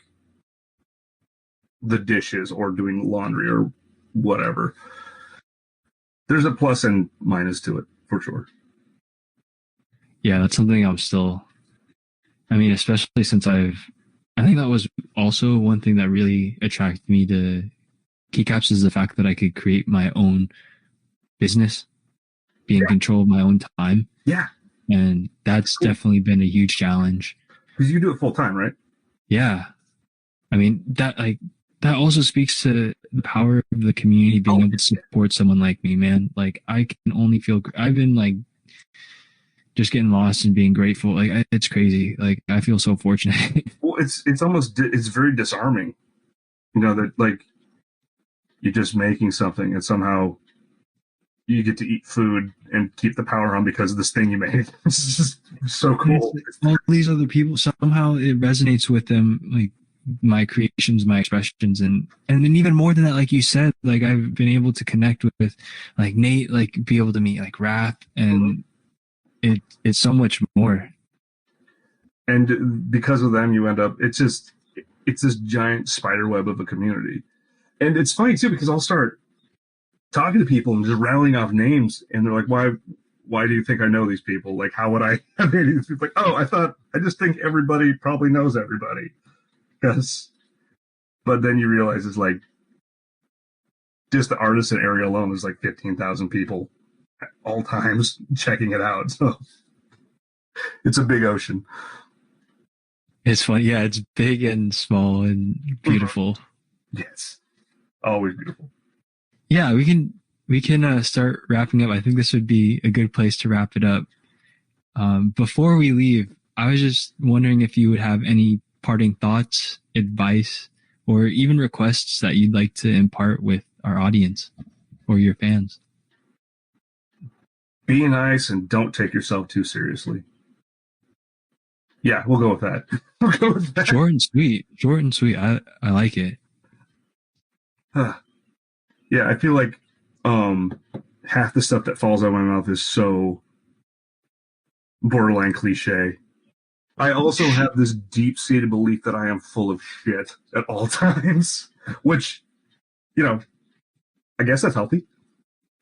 the dishes or doing laundry or whatever. There's a plus and minus to it for sure. Yeah, that's something especially since I think that was also one thing that really attracted me to keycaps, is the fact that I could create my own business, be in control of my own time. Yeah. And that's definitely been a huge challenge. Because you do it full time, right? Yeah. I mean, that also speaks to the power of the community being able to support someone like me, man. Like I can only I've been like just getting lost and being grateful. Like it's crazy. Like I feel so fortunate. Well, it's very disarming, that like you're just making something and somehow you get to eat food and keep the power on because of this thing you made. It's just so cool. All these other people, somehow it resonates with them, like my creations, my expressions, and then even more than that, like you said, like I've been able to connect with like Nate, like be able to meet like Raph, and it's so much more. And because of them, you end up, it's this giant spider web of a community. And it's funny too, because I'll start talking to people and just rattling off names, and they're like, why do you think I know these people? Like, how would I have any of these people? Like, I just think everybody probably knows everybody. But then you realize it's like, just the artisan area alone, there's like 15,000 people at all times checking it out. So it's a big ocean. It's fun. Yeah, it's big and small and beautiful. Yes. Always beautiful. Yeah, we can start wrapping up. I think this would be a good place to wrap it up. Before we leave, I was just wondering if you would have any parting thoughts, advice, or even requests that you'd like to impart with our audience or your fans. Be nice and don't take yourself too seriously. Yeah, we'll go with that. Short and sweet. I like it. Yeah, I feel like half the stuff that falls out of my mouth is so borderline cliche. I also have this deep-seated belief that I am full of shit at all times, which, I guess that's healthy.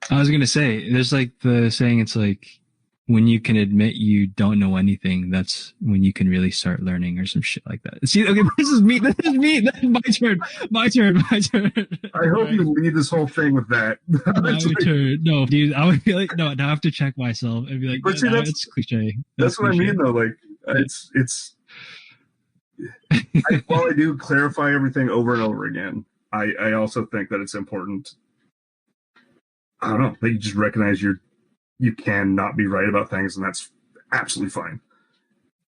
I was going to say, there's like the saying, it's like, when you can admit you don't know anything, that's when you can really start learning, or some shit like that. See, okay, this is me. This is my turn. I hope you lead this whole thing with that. My turn. No, dude, I would be like, no, I have to check myself and be like, but see, it's cliche. That's what cliche. I mean, though. Like, while I do clarify everything over and over again, I also think that it's important. I don't know, that you just recognize you can not be right about things, and that's absolutely fine.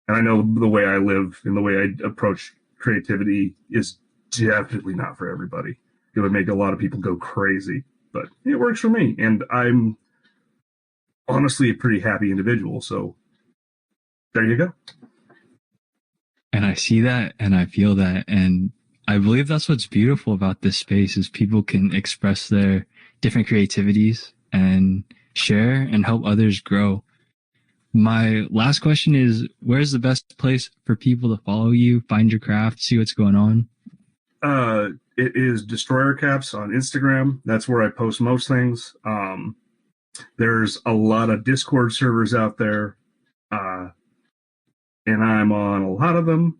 And I know the way I live and the way I approach creativity is definitely not for everybody. It would make a lot of people go crazy, but it works for me. And I'm honestly a pretty happy individual. So there you go. And I see that and I feel that. And I believe that's what's beautiful about this space is people can express their different creativities and share and help others grow. My last question is, where's the best place for people to follow you, find your craft, see what's going on? It is Destroyer Caps on Instagram. That's where I post most things. There's a lot of Discord servers out there, and I'm on a lot of them.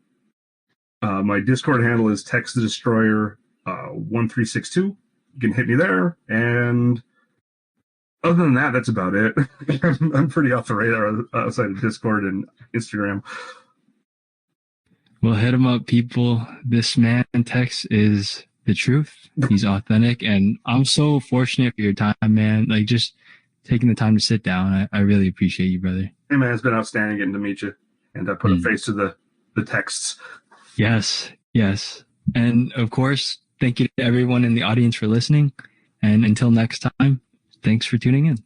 My Discord handle is Tex of Destroyer 1362. You can hit me there, and other than that, that's about it. I'm pretty off the radar outside of Discord and Instagram. Well, hit him up, people. This man, Tex, is the truth. He's authentic, and I'm so fortunate for your time, man. Like, just taking the time to sit down. I really appreciate you, brother. Hey, man, it's been outstanding getting to meet you, and I put a face to the texts. Yes, yes. And, of course, thank you to everyone in the audience for listening. And until next time, thanks for tuning in.